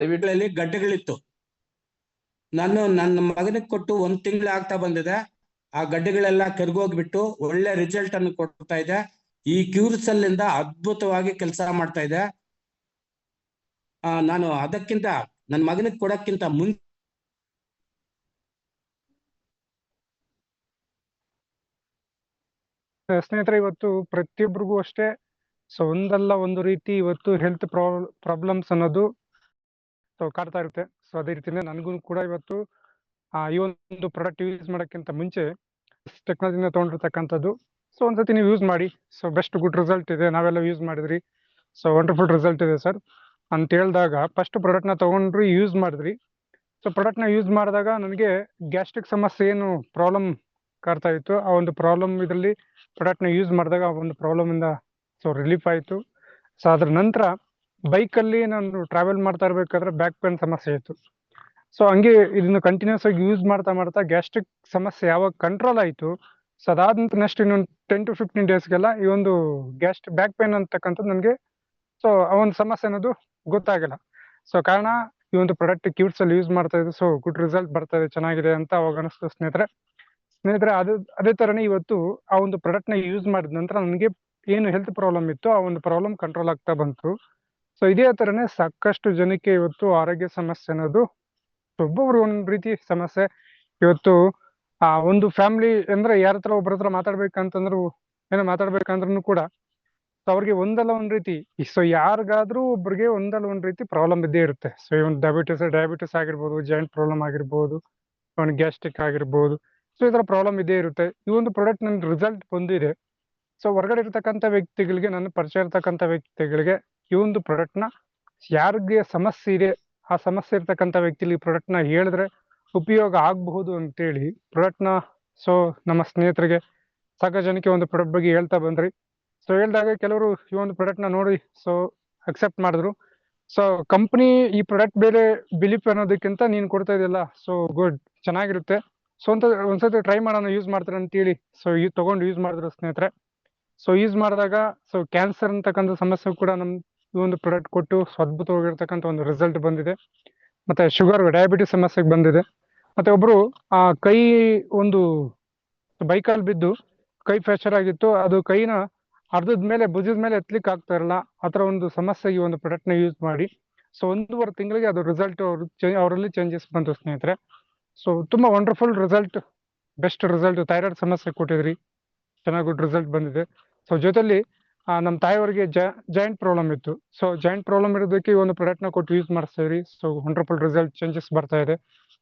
ಇವುಗಳಲ್ಲಿ ಗಡ್ಡೆಗಳಿತ್ತು. ನಾನು ನನ್ನ ಮಗನಿಗೆ ಕೊಟ್ಟು 1 ತಿಂಗಳು ಆಗ್ತಾ ಬಂದಿದೆ. ಆ ಗಡ್ಡೆಗಳೆಲ್ಲ ಕರ್ಗೋಗ್ಬಿಟ್ಟು ಒಳ್ಳೆ ರಿಸಲ್ಟ್ ಅನ್ನು ಕೊಡ್ತಾ ಇದೆ. ಈ ಕ್ಯೂರ್ಸಲ್ ಇಂದ ಅದ್ಭುತವಾಗಿ ಕೆಲಸ ಮಾಡ್ತಾ ಇದೆ. ನಾನು ಅದಕ್ಕಿಂತ ನನ್ನ ಮಗನಿಗೆ ಕೊಡಕ್ಕಿಂತ ಮುಂಚೆ ಸ್ನೇಹಿತರೆ, ಇವತ್ತು ಪ್ರತಿಯೊಬ್ಬರಿಗೂ ಅಷ್ಟೇ ಸೊ ಒಂದಲ್ಲ ಒಂದು ರೀತಿ ಇವತ್ತು ಹೆಲ್ತ್ ಪ್ರಾಬ್ಲಮ್ಸ್ ಅನ್ನೋದು ಕಾಡ್ತಾ ಇರುತ್ತೆ. ಸೊ ಅದೇ ರೀತಿನೇ ನನಗೂ ಕೂಡ ಇವತ್ತು ಈ ಒಂದು ಪ್ರಾಡಕ್ಟ್ ಯೂಸ್ ಮಾಡೋಕ್ಕಿಂತ ಮುಂಚೆ ಟೆಕ್ನಾಲಜಿನ ತೊಗೊಂಡಿರ್ತಕ್ಕಂಥದ್ದು. ಸೊ ಒಂದ್ಸತಿ ನೀವು ಯೂಸ್ ಮಾಡಿ. ಸೊ ಬೆಸ್ಟ್ ಗುಡ್ ರಿಸಲ್ಟ್ ಇದೆ, ನಾವೆಲ್ಲ ಯೂಸ್ ಮಾಡಿದ್ರಿ, ಸೊ ವಂಡರ್ಫುಲ್ ರಿಸಲ್ಟ್ ಇದೆ ಸರ್ ಅಂತ ಹೇಳಿದಾಗ ಫಸ್ಟ್ ಪ್ರಾಡಕ್ಟ್ನ ತೊಗೊಂಡ್ರಿ, ಯೂಸ್ ಮಾಡಿದ್ರಿ. ಸೊ ಪ್ರಾಡಕ್ಟ್ನ ಯೂಸ್ ಮಾಡಿದಾಗ ನನಗೆ ಗ್ಯಾಸ್ಟ್ರಿಕ್ ಸಮಸ್ಯೆ ಏನು ಪ್ರಾಬ್ಲಮ್ ಕಾಡ್ತಾ ಇತ್ತು, ಆ ಒಂದು ಪ್ರಾಬ್ಲಮ್ ಇದರಲ್ಲಿ ಪ್ರಾಡಕ್ಟ್ನ ಯೂಸ್ ಮಾಡಿದಾಗ ಆ ಒಂದು ಪ್ರಾಬ್ಲಮಿಂದ ಸೊ ರಿಲೀಫ್ ಆಯಿತು. ಸೊ ಅದ್ರ ನಂತರ ಬೈಕಲ್ಲಿ ನಾನು ಟ್ರಾವೆಲ್ ಮಾಡ್ತಾ ಇರಬೇಕಾದ್ರೆ ಬ್ಯಾಕ್ ಪೇನ್ ಸಮಸ್ಯೆ ಇತ್ತು. ಸೊ ಹಂಗೆ ಇದನ್ನು ಕಂಟಿನ್ಯೂಸ್ ಆಗಿ ಯೂಸ್ ಮಾಡ್ತಾ ಗ್ಯಾಸ್ಟ್ರಿಕ್ ಸಮಸ್ಯೆ ಯಾವಾಗ ಕಂಟ್ರೋಲ್ ಆಯಿತು, ಸೊ ಅದಾದ ನಂತರ ನೆಕ್ಸ್ಟ್ ಇನ್ನೊಂದು 10 to 15 ಡೇಸ್ಗೆಲ್ಲ ಈ ಒಂದು ಬ್ಯಾಕ್ ಪೇನ್ ಅಂತಕ್ಕಂಥದ್ದು ನನಗೆ ಸೊ ಆ ಒಂದು ಸಮಸ್ಯೆ ಅನ್ನೋದು ಗೊತ್ತಾಗಿಲ್ಲ. ಸೊ ಕಾರಣ ಈ ಒಂದು ಪ್ರಾಡಕ್ಟ್ ಕ್ಯೂಟ್ಸಲ್ಲಿ ಯೂಸ್ ಮಾಡ್ತಾ ಇದ್ದು, ಸೊ ಗುಡ್ ರಿಸಲ್ಟ್ ಬರ್ತಾ ಇದೆ, ಚೆನ್ನಾಗಿದೆ ಅಂತ ಅವಾಗ ಅನಿಸ್ತು ಸ್ನೇಹಿತರೆ. ಅದೇ ಥರನೇ ಇವತ್ತು ಆ ಒಂದು ಪ್ರಾಡಕ್ಟ್ನ ಯೂಸ್ ಮಾಡಿದ ನಂತರ ನನಗೆ ಏನು ಹೆಲ್ತ್ ಪ್ರಾಬ್ಲಮ್ ಇತ್ತು ಆ ಒಂದು ಪ್ರಾಬ್ಲಮ್ ಕಂಟ್ರೋಲ್ ಆಗ್ತಾ ಬಂತು. ಸೊ ಇದೇ ಥರನೇ ಸಾಕಷ್ಟು ಜನಕ್ಕೆ ಇವತ್ತು ಆರೋಗ್ಯ ಸಮಸ್ಯೆ ಅನ್ನೋದು ಒಬ್ಬೊಬ್ರು ಒಂದ್ ರೀತಿ ಸಮಸ್ಯೆ. ಇವತ್ತು ಆ ಒಂದು ಫ್ಯಾಮಿಲಿ ಅಂದ್ರೆ ಯಾರ ಹತ್ರ ಒಬ್ಬರ ಹತ್ರ ಏನೋ ಮಾತಾಡ್ಬೇಕಂದ್ರೂ ಕೂಡ ಸೊ ಅವ್ರಿಗೆ ಒಂದಲ್ಲ ಒಂದ್ ರೀತಿ, ಸೊ ಯಾರಿಗಾದ್ರೂ ಒಬ್ರಿಗೆ ಒಂದಲ್ಲ ಒಂದ್ ರೀತಿ ಪ್ರಾಬ್ಲಮ್ ಇದ್ದೇ ಇರುತ್ತೆ. ಸೊ ಇವನ್ ಡಯಾಬಿಟಿಸ್ ಆಗಿರ್ಬೋದು, ಜಾಯಿಂಟ್ ಪ್ರಾಬ್ಲಮ್ ಆಗಿರ್ಬೋದು, ಅವನ್ ಗ್ಯಾಸ್ಟ್ರಿಕ್ ಆಗಿರ್ಬೋದು, ಸೊ ಈ ತರ ಪ್ರಾಬ್ಲಮ್ ಇದ್ದೇ ಇರುತ್ತೆ. ಈ ಒಂದು ಪ್ರಾಡಕ್ಟ್ ನನ್ ರಿಸಲ್ಟ್ ಬಂದಿದೆ. ಸೊ ಹೊರಗಡೆ ಇರ್ತಕ್ಕಂಥ ವ್ಯಕ್ತಿಗಳಿಗೆ, ನನ್ನ ಪರಿಚಯ ಇರ್ತಕ್ಕಂಥ ವ್ಯಕ್ತಿಗಳಿಗೆ ಈ ಒಂದು ಪ್ರಾಡಕ್ಟ್ನ ಯಾರಿಗೆ ಸಮಸ್ಯೆ ಇದೆ ಆ ಸಮಸ್ಯೆ ಇರ್ತಕ್ಕಂಥ ವ್ಯಕ್ತಿಲಿ ಪ್ರಾಡಕ್ಟ್ನ ಹೇಳಿದ್ರೆ ಉಪಯೋಗ ಆಗಬಹುದು ಅಂತೇಳಿ ಪ್ರಾಡಕ್ಟ್ನ ಸೊ ನಮ್ಮ ಸ್ನೇಹಿತರಿಗೆ ಸಾಕಷ್ಟು ಜನಕ್ಕೆ ಒಂದು ಪ್ರಾಡಕ್ಟ್ ಬಗ್ಗೆ ಹೇಳ್ತಾ ಬಂದ್ರಿ. ಸೊ ಹೇಳಿದಾಗ ಕೆಲವರು ಈ ಒಂದು ಪ್ರಾಡಕ್ಟ್ನ ನೋಡಿ ಸೊ ಅಕ್ಸೆಪ್ಟ್ ಮಾಡಿದ್ರು. ಸೊ ಕಂಪ್ನಿ ಈ ಪ್ರಾಡಕ್ಟ್ ಬೇರೆ ಬಿಲೀಫ್ ಅನ್ನೋದಕ್ಕಿಂತ ನೀನು ಕೊಡ್ತಾ ಇದೆಯಲ್ಲ ಸೊ ಗುಡ್, ಚೆನ್ನಾಗಿರುತ್ತೆ, ಸೊ ಅಂತ ಒಂದ್ಸತಿ ಟ್ರೈ ಮಾಡೋಣ, ಯೂಸ್ ಮಾಡ್ತಾರೆ ಅಂತೇಳಿ ಸೊ ತಗೊಂಡು ಯೂಸ್ ಮಾಡಿದ್ರು ಸ್ನೇಹಿತರೆ. ಸೊ ಯೂಸ್ ಮಾಡಿದಾಗ ಸೊ ಕ್ಯಾನ್ಸರ್ ಅಂತಕ್ಕಂಥ ಸಮಸ್ಯೆ ಕೂಡ ನಮ್ ಈ ಒಂದು ಪ್ರಾಡಕ್ಟ್ ಕೊಟ್ಟು ಅದ್ಭುತವಾಗಿರ್ತಕ್ಕಂಥ ಒಂದು ರಿಸಲ್ಟ್ ಬಂದಿದೆ. ಮತ್ತೆ ಶುಗರ್, ಡಯಾಬಿಟಿಸ್ ಸಮಸ್ಯೆಗೆ ಬಂದಿದೆ. ಮತ್ತೆ ಒಬ್ರು ಕೈ ಒಂದು ಬೈಕಲ್ಲಿ ಬಿದ್ದು ಕೈ ಫ್ರಾಕ್ಚರ್ ಆಗಿತ್ತು, ಅದು ಕೈನ ಅರ್ಧದ ಮೇಲೆ ಭುಜದ ಮೇಲೆ ಎತ್ತಲಿಕ್ಕೆ ಆಗ್ತಾ ಇರಲ್ಲ, ಆ ಥರ ಒಂದು ಸಮಸ್ಯೆಗೆ ಒಂದು ಪ್ರಾಡಕ್ಟ್ನ ಯೂಸ್ ಮಾಡಿ ಸೊ 1.5 ತಿಂಗಳಿಗೆ ಅದು ರಿಸಲ್ಟ್ ಅವರಲ್ಲಿ ಚೇಂಜಸ್ ಬಂತು ಸ್ನೇಹಿತರೆ. ಸೊ ತುಂಬಾ wonderful result, best result. Thyroid ಸಮಸ್ಯೆ ಕೊಟ್ಟಿದ್ರಿ, ಚೆನ್ನಾಗಿ ಗುಡ್ ರಿಸಲ್ಟ್ ಬಂದಿದೆ. ಸೊ ಜೊತೆಲಿ ನಮ್ಮ ತಾಯಿಯವರಿಗೆ ಜಾಯಿಂಟ್ ಪ್ರಾಬ್ಲಮ್ ಇತ್ತು. ಸೊ ಜಾಯಿಂಟ್ ಪ್ರಾಬ್ಲಮ್ ಇರೋದಕ್ಕೆ ಈ ಒಂದು ಪ್ರಾಡಕ್ಟ್ನ ಕೊಟ್ಟು ಯೂಸ್ ಮಾಡಿಸ್ತೀವಿ. ಸೊ ವಂಡರ್ಫುಲ್ ರಿಸಲ್ಟ್ ಚೇಂಜಸ್ ಬರ್ತಾ ಇದೆ.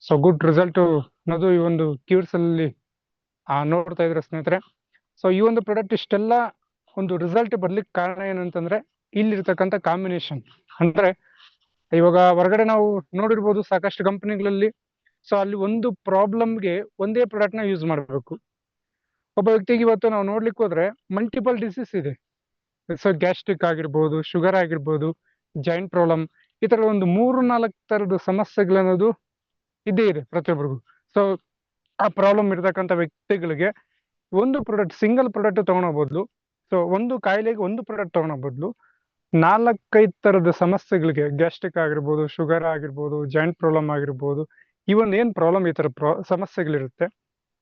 ಸೊ ಗುಡ್ ರಿಸಲ್ಟ್ ಅನ್ನೋದು ಈ ಒಂದು ಕ್ಯೂರ್ಸ್ ಅಲ್ಲಿ ನೋಡ್ತಾ ಇದ್ರೆ ಸ್ನೇಹಿತರೆ. ಸೊ ಈ ಒಂದು ಪ್ರಾಡಕ್ಟ್ ಇಷ್ಟೆಲ್ಲ ಒಂದು ರಿಸಲ್ಟ್ ಬರ್ಲಿಕ್ಕೆ ಕಾರಣ ಏನಂತಂದ್ರೆ ಇಲ್ಲಿರ್ತಕ್ಕಂಥ ಕಾಂಬಿನೇಷನ್. ಅಂದ್ರೆ ಇವಾಗ ಹೊರಗಡೆ ನಾವು ನೋಡಿರ್ಬೋದು ಸಾಕಷ್ಟು ಕಂಪನಿಗಳಲ್ಲಿ, ಸೊ ಅಲ್ಲಿ ಒಂದು ಪ್ರಾಬ್ಲಮ್ಗೆ ಒಂದೇ ಪ್ರಾಡಕ್ಟ್ನ ಯೂಸ್ ಮಾಡಬೇಕು. ಒಬ್ಬ ವ್ಯಕ್ತಿಗೆ ಇವತ್ತು ನಾವು ನೋಡ್ಲಿಕ್ಕೆ ಹೋದ್ರೆ ಮಲ್ಟಿಪಲ್ ಡಿಸೀಸ್ ಇದೆ. ಸೊ ಗ್ಯಾಸ್ಟ್ರಿಕ್ ಆಗಿರ್ಬೋದು, ಶುಗರ್ ಆಗಿರ್ಬೋದು, ಜಾಯಿಂಟ್ ಪ್ರಾಬ್ಲಮ್, ಈ ತರ ಒಂದು 3-4 ತರದ ಸಮಸ್ಯೆಗಳನ್ನೋದು ಇದ್ದೇ ಇದೆ ಪ್ರತಿಯೊಬ್ಬರಿಗೂ. ಸೊ ಆ ಪ್ರಾಬ್ಲಮ್ ಇರತಕ್ಕಂಥ ವ್ಯಕ್ತಿಗಳಿಗೆ ಒಂದು ಪ್ರಾಡಕ್ಟ್, ಸಿಂಗಲ್ ಪ್ರಾಡಕ್ಟ್ ತಗೊಳೋ ಬದಲು, ಸೊ ಒಂದು ಕಾಯಿಲೆಗೆ ಒಂದು ಪ್ರಾಡಕ್ಟ್ ತಗೊಳೋ ಬದಲು 4-5 ತರದ ಸಮಸ್ಯೆಗಳಿಗೆ, ಗ್ಯಾಸ್ಟ್ರಿಕ್ ಆಗಿರ್ಬೋದು, ಶುಗರ್ ಆಗಿರ್ಬೋದು, ಜಾಯಿಂಟ್ ಪ್ರಾಬ್ಲಮ್ ಆಗಿರ್ಬೋದು, ಇವನ್ ಏನ್ ಪ್ರಾಬ್ಲಮ್ ಈ ತರ ಸಮಸ್ಯೆಗಳಿರುತ್ತೆ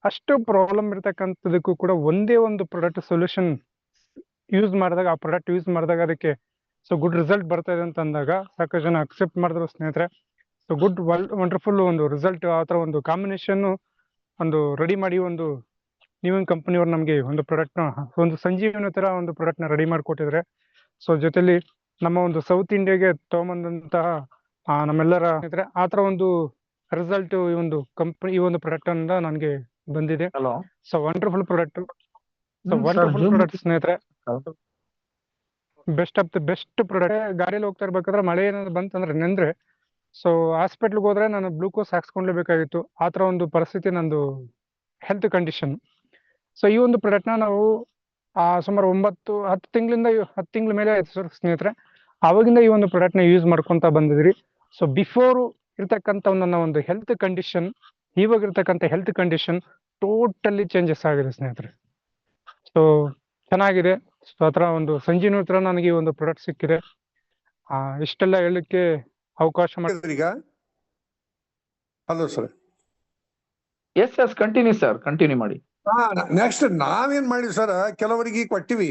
ಅಷ್ಟು ಪ್ರಾಬ್ಲಮ್ ಇರ್ತಕ್ಕಂಥದಕ್ಕೂ ಕೂಡ ಒಂದೇ ಒಂದು ಪ್ರಾಡಕ್ಟ್ ಸೊಲ್ಯೂಷನ್ ಯೂಸ್ ಮಾಡಿದಾಗ, ಆ ಪ್ರಾಡಕ್ಟ್ ಯೂಸ್ ಮಾಡಿದಾಗ ಅದಕ್ಕೆ ಸೊ ಗುಡ್ ರಿಸಲ್ಟ್ ಬರ್ತಾ ಇದೆ ಅಂತ ಅಂದಾಗ ಸಾಕಷ್ಟು ಜನ ಅಕ್ಸೆಪ್ಟ್ ಮಾಡಿದ್ರು ಸ್ನೇಹಿತರೆ. ಸೊ ಗುಡ್ ವಂಡರ್ಫುಲ್ ಒಂದು ರಿಸಲ್ಟ್, ಆ ಥರ ಒಂದು ಕಾಂಬಿನೇಷನ್ ಒಂದು ರೆಡಿ ಮಾಡಿ ಒಂದು ನೀವನ್ ಕಂಪನಿಯವ್ರು ನಮಗೆ ಒಂದು ಪ್ರಾಡಕ್ಟ್ನ, ಒಂದು ಸಂಜೀವನ ತರ ಒಂದು ಪ್ರಾಡಕ್ಟ್ನ ರೆಡಿ ಮಾಡಿಕೊಟ್ಟಿದ್ರೆ. ಸೊ ಜೊತೆಲಿ ನಮ್ಮ ಒಂದು ಸೌತ್ ಇಂಡಿಯಾಗೆ ತಗೊಂಬಂದಂತಹ ನಮ್ಮೆಲ್ಲರ ಆ ಥರ ಒಂದು ರಿಸಲ್ಟ್ ಈ ಒಂದು ಕಂಪನಿ, ಈ ಒಂದು ಪ್ರಾಡಕ್ಟ್ ಇಂದ ನನಗೆ ಬಂದಿದೆ. So wonderful product, so wonderful product ಸ್ನೇಹಿತರೆ, best of the best product. ಗಾಡಿಯಲ್ಲಿ ಹೋಗ್ತಾ ಇರ್ಬೇಕಾದ್ರೆ ಮಳೆ ಏನಾದ್ರು ಬಂತಂದ್ರೆ ನೆಂದ್ರೆ ಸೊ ಹಾಸ್ಪಿಟ್ಲ್ಗೆ ಹೋದ್ರೆ ನಾನು ಗ್ಲೂಕೋಸ್ ಹಾಕ್ಸ್ಕೊಂಡ್ಲೇಬೇಕಾಗಿತ್ತು. ಆ ಥರ ಒಂದು ಪರಿಸ್ಥಿತಿ ನಂದು ಹೆಲ್ತ್ ಕಂಡೀಷನ್. ಸೊ ಈ ಒಂದು ಪ್ರಾಡಕ್ಟ್ನ ನಾವು ಸುಮಾರು 9-10 ತಿಂಗಳಿಂದ 10 ತಿಂಗಳ ಮೇಲೆ ಆಯ್ತು ಸರ್ ಸ್ನೇಹಿತರೆ. ಅವಾಗಿಂದ ಈ ಒಂದು ಪ್ರಾಡಕ್ಟ್ನ ಯೂಸ್ ಮಾಡ್ಕೊಂತ ಬಂದಿದ್ರಿ. ಸೊ ಬಿಫೋರ್ ಇರ್ತಕ್ಕಂಥ ನನ್ನ ಒಂದು ಹೆಲ್ತ್ ಕಂಡೀಷನ್, ಇವಾಗ ಇರ್ತಕ್ಕಂಥ ಹೆಲ್ತ್ ಕಂಡೀಷನ್ ಟೋಟಲಿ ಚೇಂಜಸ್ ಆಗಿದೆ ಸ್ನೇಹಿತರೆ. ಸೊ ಚೆನ್ನಾಗಿದೆ. ಸೊ ಆ ಥರ ಒಂದು ಸಂಜೀವನಿ ಹತ್ರ ನನಗೆ ಒಂದು ಪ್ರಾಡಕ್ಟ್ ಸಿಕ್ಕಿದೆ. ಇಷ್ಟೆಲ್ಲ ಹೇಳಲಿಕ್ಕೆ ಅವಕಾಶ ಈಗ hello sir. Yes continue sir, continue ಮಾಡಿ. ನೆಕ್ಸ್ಟ್ ನಾವೇನ್ ಮಾಡಿವಿ ಸರ್, ಕೆಲವರಿಗೆ ಕೊಟ್ಟಿವಿ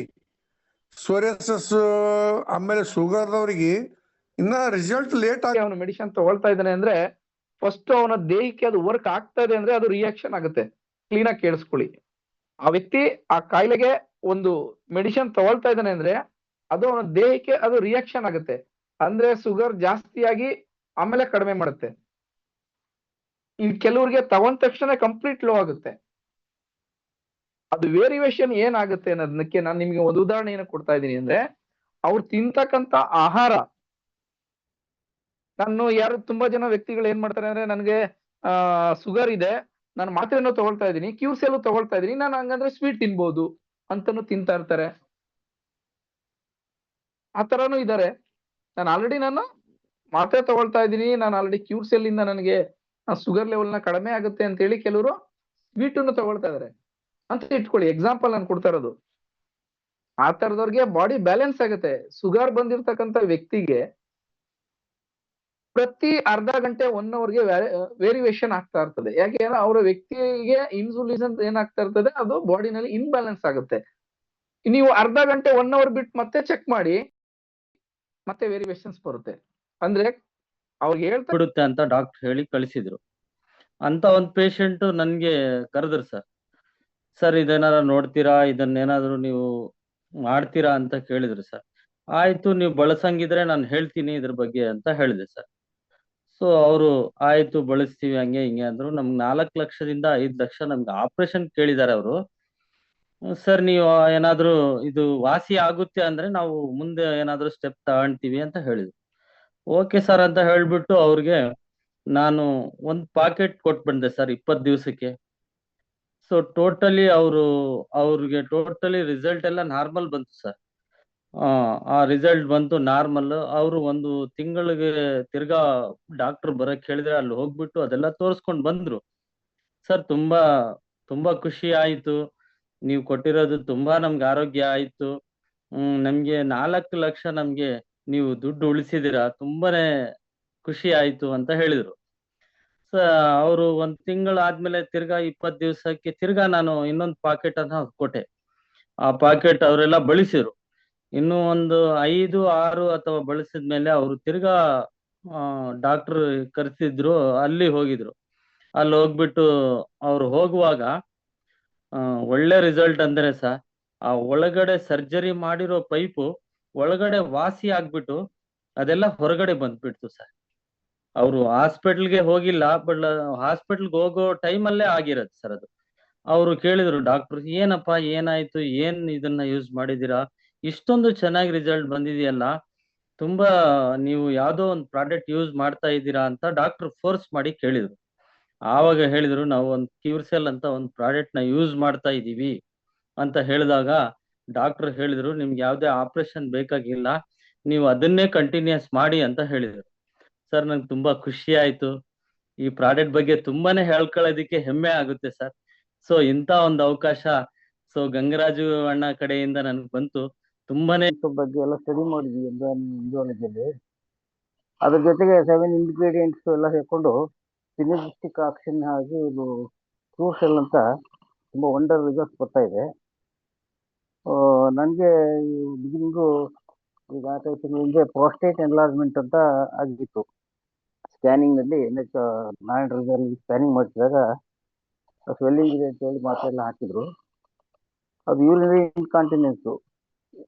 ಸೋರಿಯಾಸಿಸ್, ಆಮೇಲೆ ಶುಗರ್ದವ್ರಿಗೆ ಇನ್ನ ರಿಸಲ್ಟ್ ಲೇಟ್ ಆಗಿ ಅವನು ಮೆಡಿಸಿನ್ ತಗೊಳ್ತಾ ಇದ್ದಾನೆ ಅಂದ್ರೆ ಫಸ್ಟ್ ಅವನ ದೇಹಕ್ಕೆ ಅದು ವರ್ಕ್ ಆಗ್ತಾ ಇದೆ ಅಂದ್ರೆ ಅದು ರಿಯಾಕ್ಷನ್ ಆಗುತ್ತೆ. ಕ್ಲೀನ್ ಆಗಿ ಕೇಳಿಸ್ಕೊಳ್ಳಿ, ಆ ವ್ಯಕ್ತಿ ಆ ಕಾಯಿಲೆಗೆ ಒಂದು ಮೆಡಿಸಿನ್ ತಗೊಳ್ತಾ ಇದ್ದಾನೆ ಅಂದ್ರೆ ಅದು ಅವನ ದೇಹಕ್ಕೆ ಅದು ರಿಯಾಕ್ಷನ್ ಆಗುತ್ತೆ. ಅಂದ್ರೆ ಶುಗರ್ ಜಾಸ್ತಿಯಾಗಿ ಆಮೇಲೆ ಕಡಿಮೆ ಮಾಡುತ್ತೆ. ಈ ಕೆಲವರಿಗೆ ತಗೊಂಡ ತಕ್ಷಣ ಕಂಪ್ಲೀಟ್ ಲೋ ಆಗುತ್ತೆ. ಅದು ವೇರಿಯೇಷನ್ ಏನಾಗುತ್ತೆ ಅನ್ನೋದಕ್ಕೆ ನಾನು ನಿಮ್ಗೆ ಒಂದು ಉದಾಹರಣೆಯನ್ನು ಕೊಡ್ತಾ ಇದ್ದೀನಿ. ಅಂದ್ರೆ ಅವ್ರು ತಿಂತಕ್ಕಂತ ಆಹಾರ, ನಾನು ಯಾರು ತುಂಬಾ ಜನ ವ್ಯಕ್ತಿಗಳು ಏನ್ ಮಾಡ್ತಾರೆ ಅಂದ್ರೆ ನನಗೆ ಶುಗರ್ ಇದೆ, ನಾನು ಮಾತ್ರೆನೂ ತಗೊಳ್ತಾ ಇದ್ದೀನಿ, ಕ್ಯೂರ್ಸೆಲ್ಲೂ ತಗೊಳ್ತಾ ಇದ್ದೀನಿ, ನಾನು ಹಂಗಂದ್ರೆ ಸ್ವೀಟ್ ತಿನ್ಬೋದು ಅಂತಾನು ತಿಂತಾ ಇರ್ತಾರೆ. ಆ ತರಾನು ಇದಾರೆ. ನಾನು ಮಾತ್ರೆ ತಗೊಳ್ತಾ ಇದ್ದೀನಿ, ನಾನು ಆಲ್ರೆಡಿ ಕ್ಯೂರ್ಸೆಲ್ ಇಂದ ನನಗೆ ಶುಗರ್ ಲೆವೆಲ್ ನ ಕಡಿಮೆ ಆಗುತ್ತೆ ಅಂತ ಹೇಳಿ ಕೆಲವರು ಸ್ವೀಟ್ ಅನ್ನು ತಗೊಳ್ತಾ ಇದಾರೆ ಅಂತ ಇಟ್ಕೊಳ್ಳಿ. ಎಕ್ಸಾಂಪಲ್ ನಾನು ಕೊಡ್ತಾ ಇರೋದು. ಆ ತರದವ್ರಿಗೆ ಬಾಡಿ ಬ್ಯಾಲೆನ್ಸ್ ಆಗುತ್ತೆ. ಶುಗರ್ ಬಂದಿರ್ತಕ್ಕಂಥ ವ್ಯಕ್ತಿಗೆ ಪ್ರತಿ ಅರ್ಧ ಗಂಟೆ 1 ಅವರ್ಗೆ ವೇರಿಯೇಷನ್ ಆಗ್ತಾ ಇರ್ತದೆ. ಯಾಕೆ ಅಂದ್ರೆ ಅವರ ವ್ಯಕ್ತಿಗೆ ಇನ್ಸುಲಿನ್ ಏನಾಗ್ತಾ ಇರ್ತದೆ, ಅದು ಬಾಡಿನಲ್ಲಿ ಇನ್ಬ್ಯಾಲೆನ್ಸ್ ಆಗುತ್ತೆ. ನೀವು ಅರ್ಧ ಗಂಟೆ 1 ಅವರ್ ಬಿಟ್ಟು ಮತ್ತೆ ಚೆಕ್ ಮಾಡಿ, ಮತ್ತೆ ವೇರಿಯೇಷನ್ಸ್ ಬರುತ್ತೆ. ಅಂದ್ರೆ ಅವ್ರಿಗೆ ಹೇಳ್ತಾ ಬಿಡುತ್ತೆ ಅಂತ ಡಾಕ್ಟರ್ ಹೇಳಿ ಕಳಿಸಿದ್ರು. ಅಂತ ಒಂದು ಪೇಷಂಟ್ ನನ್ಗೆ ಕರೆದ್ರು ಸರ್ ಇದೇನಾರ ನೋಡ್ತೀರಾ, ಇದನ್ನೇನಾದ್ರು ನೀವು ಮಾಡ್ತೀರಾ ಅಂತ ಕೇಳಿದ್ರು ಸರ್. ಆಯ್ತು, ನೀವು ಬಳಸಂಗಿದ್ರೆ ನಾನು ಹೇಳ್ತೀನಿ ಇದ್ರ ಬಗ್ಗೆ ಅಂತ ಹೇಳಿದೆ ಸರ್. ಸೊ ಅವರು ಆಯ್ತು ಬಳಸ್ತೀವಿ ಹಂಗೆ ಹಿಂಗೆ ಅಂದ್ರು. ನಮ್ಗೆ 4 ಲಕ್ಷದಿಂದ 5 ಲಕ್ಷ ನಮ್ಗೆ ಆಪರೇಷನ್ ಕೇಳಿದ್ದಾರೆ ಅವರು. ಸರ್ ನೀವು ಏನಾದ್ರು ಇದು ವಾಸಿ ಆಗುತ್ತೆ ಅಂದ್ರೆ ನಾವು ಮುಂದೆ ಏನಾದ್ರು ಸ್ಟೆಪ್ ತಗೊಳ್ತೀವಿ ಅಂತ ಹೇಳಿದ್ರು. ಓಕೆ ಸರ್ ಅಂತ ಹೇಳ್ಬಿಟ್ಟು ಅವ್ರಿಗೆ ನಾನು ಒಂದು ಪಾಕೆಟ್ ಕೊಟ್ಟು ಬಂದೆ ಸರ್ 20 ದಿವಸಕ್ಕೆ. ಸೊ ಟೋಟಲಿ ಅವ್ರಿಗೆ ಟೋಟಲಿ ರಿಸಲ್ಟ್ ಎಲ್ಲ ನಾರ್ಮಲ್ ಬಂತು ಸರ್. ಆ ರಿಸಲ್ಟ್ ಬಂತು ನಾರ್ಮಲ್. ಅವರು 1 ತಿಂಗಳಿಗೆ ತಿರ್ಗಾ ಡಾಕ್ಟರ್ ಬರಕ್ ಹೇಳಿದ್ರೆ ಅಲ್ಲಿ ಹೋಗ್ಬಿಟ್ಟು ಅದೆಲ್ಲ ತೋರಿಸ್ಕೊಂಡು ಬಂದ್ರು ಸರ್. ತುಂಬಾ ತುಂಬಾ ಖುಷಿ ಆಯ್ತು, ನೀವು ಕೊಟ್ಟಿರೋದು ತುಂಬಾ ನಮ್ಗೆ ಆರೋಗ್ಯ ಆಯ್ತು. ನಮ್ಗೆ 4 ಲಕ್ಷ ನಮ್ಗೆ ನೀವು ದುಡ್ಡು ಉಳಿಸಿದಿರಾ, ತುಂಬಾನೇ ಖುಷಿ ಆಯ್ತು ಅಂತ ಹೇಳಿದ್ರು. ಅವರು 1 ತಿಂಗಳು ಆದ್ಮೇಲೆ ತಿರ್ಗಾ 20 ದಿವಸಕ್ಕೆ ತಿರ್ಗಾ ನಾನು ಇನ್ನೊಂದು ಪಾಕೆಟ್ ಅನ್ನ ಕೊಟ್ಟೆ. ಆ ಪಾಕೆಟ್ ಅವರೆಲ್ಲ ಬಳಸಿದ್ರು. ಇನ್ನು ಒಂದು 5, 6 ಅಥವಾ ಬಳಸಿದ್ಮೇಲೆ ಅವರು ತಿರ್ಗಾ ಡಾಕ್ಟರ್ ಕರೆಸಿದ್ರು, ಅಲ್ಲಿ ಹೋಗಿದ್ರು. ಅಲ್ಲಿ ಹೋಗ್ಬಿಟ್ಟು ಅವ್ರು ಹೋಗುವಾಗ ಒಳ್ಳೆ ರಿಸಲ್ಟ್ ಅಂದ್ರೆ ಆ ಒಳಗಡೆ ಸರ್ಜರಿ ಮಾಡಿರೋ ಪೈಪು ಒಳಗಡೆ ವಾಸಿ ಆಗ್ಬಿಟ್ಟು ಅದೆಲ್ಲ ಹೊರಗಡೆ ಬಂದ್ಬಿಡ್ತು ಸರ್. ಅವರು ಹಾಸ್ಪಿಟಲ್ಗೆ ಹೋಗಿಲ್ಲ, ಬಟ್ ಹಾಸ್ಪಿಟಲ್ಗೆ ಹೋಗೋ ಟೈಮಲ್ಲೇ ಆಗಿರೋದು ಸರ್ ಅದು. ಅವರು ಕೇಳಿದ್ರು ಡಾಕ್ಟರ್, ಏನಪ್ಪಾ ಏನಾಯ್ತು, ಏನ್ ಇದನ್ನ ಯೂಸ್ ಮಾಡಿದೀರಾ, ಇಷ್ಟೊಂದು ಚೆನ್ನಾಗಿ ರಿಸಲ್ಟ್ ಬಂದಿದೆಯಲ್ಲ, ತುಂಬಾ ನೀವು ಯಾವ್ದೋ ಒಂದು ಪ್ರಾಡಕ್ಟ್ ಯೂಸ್ ಮಾಡ್ತಾ ಇದ್ದೀರಾ ಅಂತ ಡಾಕ್ಟರ್ ಫೋರ್ಸ್ ಮಾಡಿ ಕೇಳಿದ್ರು. ಆವಾಗ ಹೇಳಿದ್ರು, ನಾವು ಒಂದು ಕ್ಯೂರ್ಸೆಲ್ ಅಂತ ಒಂದು ಪ್ರಾಡಕ್ಟ್ ನ ಯೂಸ್ ಮಾಡ್ತಾ ಇದೀವಿ ಅಂತ ಹೇಳಿದಾಗ ಡಾಕ್ಟರ್ ಹೇಳಿದ್ರು, ನಿಮ್ಗೆ ಯಾವ್ದೇ ಆಪರೇಷನ್ ಬೇಕಾಗಿಲ್ಲ, ನೀವು ಅದನ್ನೇ ಕಂಟಿನ್ಯೂಸ್ ಮಾಡಿ ಅಂತ ಹೇಳಿದ್ರು. ಸರ್ ನಂಗೆ ತುಂಬಾ ಖುಷಿ ಆಯ್ತು. ಈ ಪ್ರಾಡಕ್ಟ್ ಬಗ್ಗೆ ತುಂಬಾನೇ ಹೇಳ್ಕೊಳ್ಳೋದಿಕ್ಕೆ ಹೆಮ್ಮೆ ಆಗುತ್ತೆ ಸರ್. ಸೊ ಇಂತ ಒಂದು ಅವಕಾಶ ಗಂಗರಾಜು ಅಣ್ಣ ಕಡೆಯಿಂದ ನನ್ಗೆ ಬಂತು. ತುಂಬಾನೇ ಬಗ್ಗೆ ಎಲ್ಲ ಸ್ಟಡಿ ಮಾಡಿದ್ವಿ ಎಂಬ್ರಿಯಾಲಜಿಯಲ್ಲಿ. ಅದ್ರ ಜೊತೆಗೆ 7 ಇಂಗ್ರೀಡಿಯೆಂಟ್ಸ್ ಎಲ್ಲ ಸೇರ್ಕೊಂಡು ಸಿನರ್ಜಿಸ್ಟಿಕ್ ಆಕ್ಷನ್ ಆಗಿ ಇದು ಕ್ರೂಸೆಲ್ ಅಂತ ತುಂಬಾ ವಂಡರ್ ರಿಸಲ್ಟ್ಸ್ ಬರ್ತಾ ಇದೆ. ನನಗೆ ಬಿಗಿನಿಂಗು ಈಗ 5 ತಿಂಗಳ ಹಿಂದೆ ಪ್ರಾಸ್ಟೇಟ್ ಎನ್ಲಾರ್ಜ್ಮೆಂಟ್ ಅಂತ ಆಗಿತ್ತು. ಸ್ಕ್ಯಾನಿಂಗ್ನಲ್ಲಿ ನಾರಾಯಣ ಸ್ಕ್ಯಾನಿಂಗ್ ಮಾಡಿಸಿದಾಗ ಸ್ವೆಲ್ಲಿಂಗ್ ಇದೆ ಅಂತ ಹೇಳಿ ಮಾತ್ರ ಎಲ್ಲ ಹಾಕಿದ್ರು. ಅದು ಯೂರಿನರಿ ಇನ್ಕಾಂಟಿನೆನ್ಸು.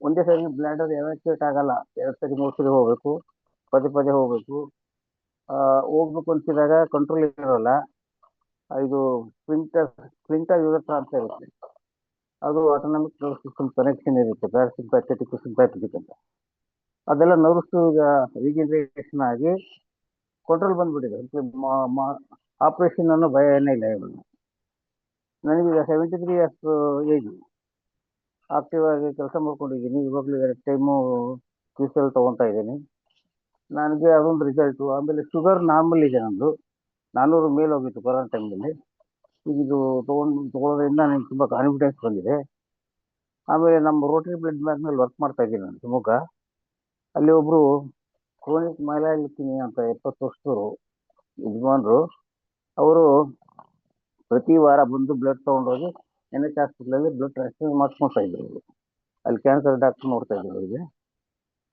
ಒಂದೇ ಸರಿ ಬ್ಲಾಡರ್ ಎವಾಕ್ಯುಯೇಟ್ ಆಗಲ್ಲ, 2 ಸರಿ 3 ಸರಿ ಹೋಗ್ಬೇಕು, ಪದೇ ಪದೇ ಹೋಗ್ಬೇಕು. ಹೋಗ್ಬೇಕು ಅನ್ಸಿದಾಗ ಕಂಟ್ರೋಲ್ ಇರೋಲ್ಲ. ಇದು ಸ್ಪ್ರಿಂಟರ್ ಯೂರತ್ರ ಅಂತ ಇರುತ್ತೆ, ಅದು ಆಟೋನಾಮಿಕ್ ನರ್ವ್ ಸಿಸ್ಟಮ್ ಕನೆಕ್ಷನ್ ಇರುತ್ತೆ, ಪ್ಯಾರಾಸಿಂಪ್ಯಾಥೆಟಿಕ್ ಸಿಂಪ್ಯಾಥೆಟಿಕ್ ಅಂತ. ಅದೆಲ್ಲ ನರ್ವ್ಸ್ ಈಗ ರೀಜನರೇಷನ್ ಆಗಿ ಕಂಟ್ರೋಲ್ ಬಂದ್ಬಿಟ್ಟಿದೆ. ಆಪರೇಷನ್ ಅನ್ನೋ ಭಯ ಏನೇ ಇಲ್ಲ. ಇವಾಗ ನನಗೀಗ 73 ಇಯರ್ಸ್ ಏಜ್, ಆಕ್ಟಿವ್ ಆಗಿ ಕೆಲಸ ಮಾಡ್ಕೊಂಡಿದ್ದೀನಿ. ಇವಾಗಲೂ 2 ಟೈಮು ಕ್ಯೂಸೆಲ್ ತೊಗೊತಾ ಇದ್ದೀನಿ. ನನಗೆ ಅದೊಂದು ರಿಸಲ್ಟು. ಆಮೇಲೆ ಶುಗರ್ ನಾರ್ಮಲ್ ಇದೆ, ನಂದು 400 ಮೇಲೆ ಹೋಗಿತ್ತು ಕೊರೋನಾ ಟೈಮ್ನಲ್ಲಿ. ಈಗ ಇದು ತೊಗೊಳೋದ್ರಿಂದ ನನಗೆ ತುಂಬ ಕಾನ್ಫಿಡೆನ್ಸ್ ಬಂದಿದೆ. ಆಮೇಲೆ ನಮ್ಮ ರೋಟರಿ ಬ್ಲಡ್ ಬ್ಯಾಂಕ್ನಲ್ಲಿ ವರ್ಕ್ ಮಾಡ್ತಾ ಇದ್ದೀನಿ ನಾನು ಶಿವಮೊಗ್ಗ. ಅಲ್ಲಿ ಒಬ್ಬರು ಕ್ರೋನಿಕ್ ಮೈಲಾಲಿಟಿನಿ ಅಂತ 70 ವರ್ಷದವರು ಯಜಮಾನ್ರು. ಅವರು ಪ್ರತಿ ವಾರ ಬಂದು ಬ್ಲಡ್ ತಗೊಂಡೋಗಿ NH ಹಾಸ್ಪಿಟಲಲ್ಲಿ ಬ್ಲಡ್ ಟ್ರಾನ್ಸ್ಫ್ಯೂಷನ್ ಮಾಡಿಸ್ಕೊಳ್ತಾ ಇದ್ರು ಅವರು. ಅಲ್ಲಿ ಕ್ಯಾನ್ಸರ್ ಡಾಕ್ಟರ್ ನೋಡ್ತಾ ಇದ್ರು ಅವರಿಗೆ.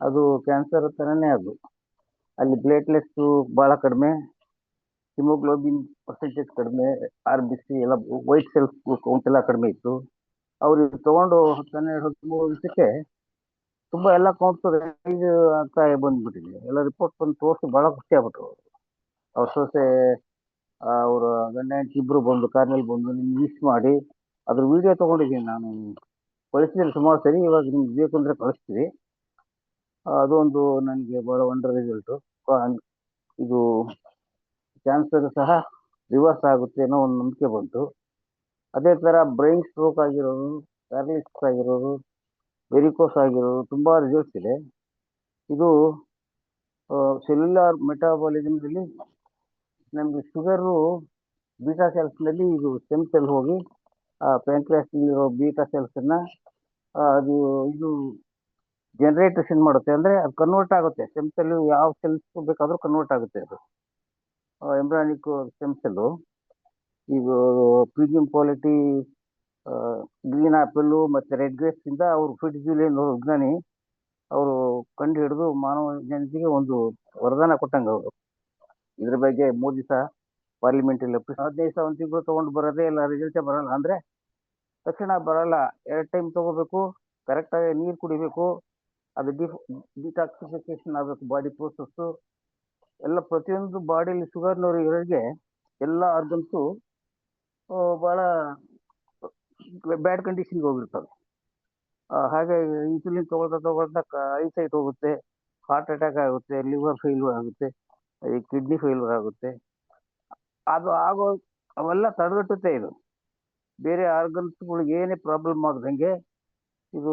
ಅದು ಕ್ಯಾನ್ಸರ್ ಥರನೇ ಅದು. ಅಲ್ಲಿ ಪ್ಲೇಟ್ಲೆಟ್ಸು ಭಾಳ ಕಡಿಮೆ, ಹಿಮೋಗ್ಲೋಬಿನ್ ಪರ್ಸೆಂಟೇಜ್ ಕಡಿಮೆ, RBC ಎಲ್ಲ ವೈಟ್ ಸೆಲ್ಸ್ ಕೌಂಟ್ ಎಲ್ಲ ಕಡಿಮೆ ಇತ್ತು. ಅವ್ರು ಇದು ತಗೊಂಡು 12-13 ದಿವಸಕ್ಕೆ ತುಂಬ ಎಲ್ಲ ಕೌಂಟ್ಸ್ ರೈಸ್ ಆಗ್ತಾ ಬಂದ್ಬಿಟ್ಟಿದೆ. ಎಲ್ಲ ರಿಪೋರ್ಟ್ ಬಂದು ತೋರಿಸಿ ಭಾಳ ಖುಷಿ ಆಗ್ಬಿಟ್ರು ಅವರು. ಅವ್ರ ಸೊಸೆ ಅವರ ಗಂಡ ಹೆಂಡತಿ ಇಬ್ಬರು ಬಂದು ಕಾರ್ನಲ್ಲಿ ಬಂದು ನಿಮ್ಗೆ ವಿಶ್ ಮಾಡಿ ಅದ್ರ ವಿಡಿಯೋ ತೊಗೊಂಡಿದ್ದೀನಿ ನಾನು, ಕಳಿಸಿದ್ದೀನಿ ಸುಮಾರು ಸರಿ. ಇವಾಗ ನಿಮ್ಗೆ ಬೇಕು ಅಂದರೆ ಕಳಿಸ್ತೀವಿ. ಅದೊಂದು ನನಗೆ ಭಾಳ ವಂಡರ್ ರಿಸಲ್ಟು. ಇದು ಕ್ಯಾನ್ಸರ್ ಸಹ ರಿವರ್ಸ್ ಆಗುತ್ತೆ ಅನ್ನೋ ಒಂದು ನಂಬಿಕೆ ಬಂತು. ಅದೇ ಥರ ಬ್ರೈನ್ ಸ್ಟ್ರೋಕ್ ಆಗಿರೋರು, ಪ್ಯಾರಲಿಸಿಸ್ ಆಗಿರೋರು, ವೆರಿಕೋಸ್ ಆಗಿರೋರು ತುಂಬ ರಿಸಲ್ಟ್ಸ್ ಇದೆ. ಇದು ಸೆಲ್ಯುಲಾರ್ ಮೆಟಾಬಾಲಿಸಮ್ದಲ್ಲಿ ನಮಗೆ ಶುಗರು ಬೀಟಾ ಸೆಲ್ಸ್ನಲ್ಲಿ ಇದು ಸ್ಟೆಮ್ ಸೆಲ್ ಹೋಗಿ ಪ್ಯಾಂಕ್ರಿಯಾಸ್ನಲ್ಲಿರೋ ಬೀಟಾ ಸೆಲ್ಸನ್ನು ಅದು ಇದು ಜನರೇಟೇಷನ್ ಮಾಡುತ್ತೆ. ಅಂದರೆ ಅದು ಕನ್ವರ್ಟ್ ಆಗುತ್ತೆ. ಸ್ಟೆಮ್ ಸೆಲ್ಲು ಯಾವ ಸೆಲ್ಸ್ ಬೇಕಾದರೂ ಕನ್ವರ್ಟ್ ಆಗುತ್ತೆ. ಅದು ಎಂಬ್ರಾನಿಕ್ ಸ್ಟೆಮ್ ಸೆಲ್ಲು. ಈಗ ಪ್ರೀಮಿಯಂ ಕ್ವಾಲಿಟಿ ಗ್ರೀನ್ ಆ್ಯಪಲ್ಲು ಮತ್ತು ರೆಡ್ ಗ್ರೇಪ್ಸಿಂದ ಅವರು ಫಿಟ್ಜ್ಯುಲಿಯನ್ ವಿಜ್ಞಾನಿ ಅವರು ಕಂಡು ಹಿಡಿದು ಮಾನವ ಜನತೆಗೆ ಒಂದು ವರದಾನ ಕೊಟ್ಟಂಗೆ ಅವರು. ಇದ್ರ ಬಗ್ಗೆ ಮೋದಿ ಸಹ ಪಾರ್ಲಿಮೆಂಟಲ್ಲಿ 15 ಸಾವಿರ ತಿಂಗಳು ತೊಗೊಂಡು ಬರೋದೇ ಇಲ್ಲ, ರಿಸಲ್ಟೇ ಬರೋಲ್ಲ. ಅಂದರೆ ತಕ್ಷಣ ಬರೋಲ್ಲ, 2 ಟೈಮ್ ತೊಗೋಬೇಕು, ಕರೆಕ್ಟಾಗಿ ನೀರು ಕುಡಿಬೇಕು, ಅದು ಡಿಟಾಕ್ಸಿಫಿಕೇಶನ್ ಆಗಬೇಕು ಬಾಡಿ ಪ್ರೋಸೆಸ್ಸು ಎಲ್ಲ. ಪ್ರತಿಯೊಂದು ಬಾಡಿಯಲ್ಲಿ ಶುಗರ್ನವರಿಗೆ ಎಲ್ಲ ಆರ್ಗನ್ಸು ಭಾಳ ಬ್ಯಾಡ್ ಕಂಡೀಷನ್ಗೆ ಹೋಗಿರ್ತವೆ. ಹಾಗೆ ಇನ್ಸುಲಿನ್ ತೊಗೊಳ್ತಾ ಐಸೈಟ್ ಹೋಗುತ್ತೆ, ಹಾರ್ಟ್ ಅಟ್ಯಾಕ್ ಆಗುತ್ತೆ, ಲಿವರ್ ಫೇಲ್ಯೂರ್ ಆಗುತ್ತೆ, ಕಿಡ್ನಿ ಫೇಲ್ಯೂರ್ ಆಗುತ್ತೆ. ಅದು ಅವೆಲ್ಲ ತಡೆಗಟ್ಟುತ್ತೆ ಇದು. ಬೇರೆ ಆರ್ಗನ್ಸ್ಗಳಿಗೆ ಏನೇ ಪ್ರಾಬ್ಲಮ್ ಆಗದಂಗೆ ಇದು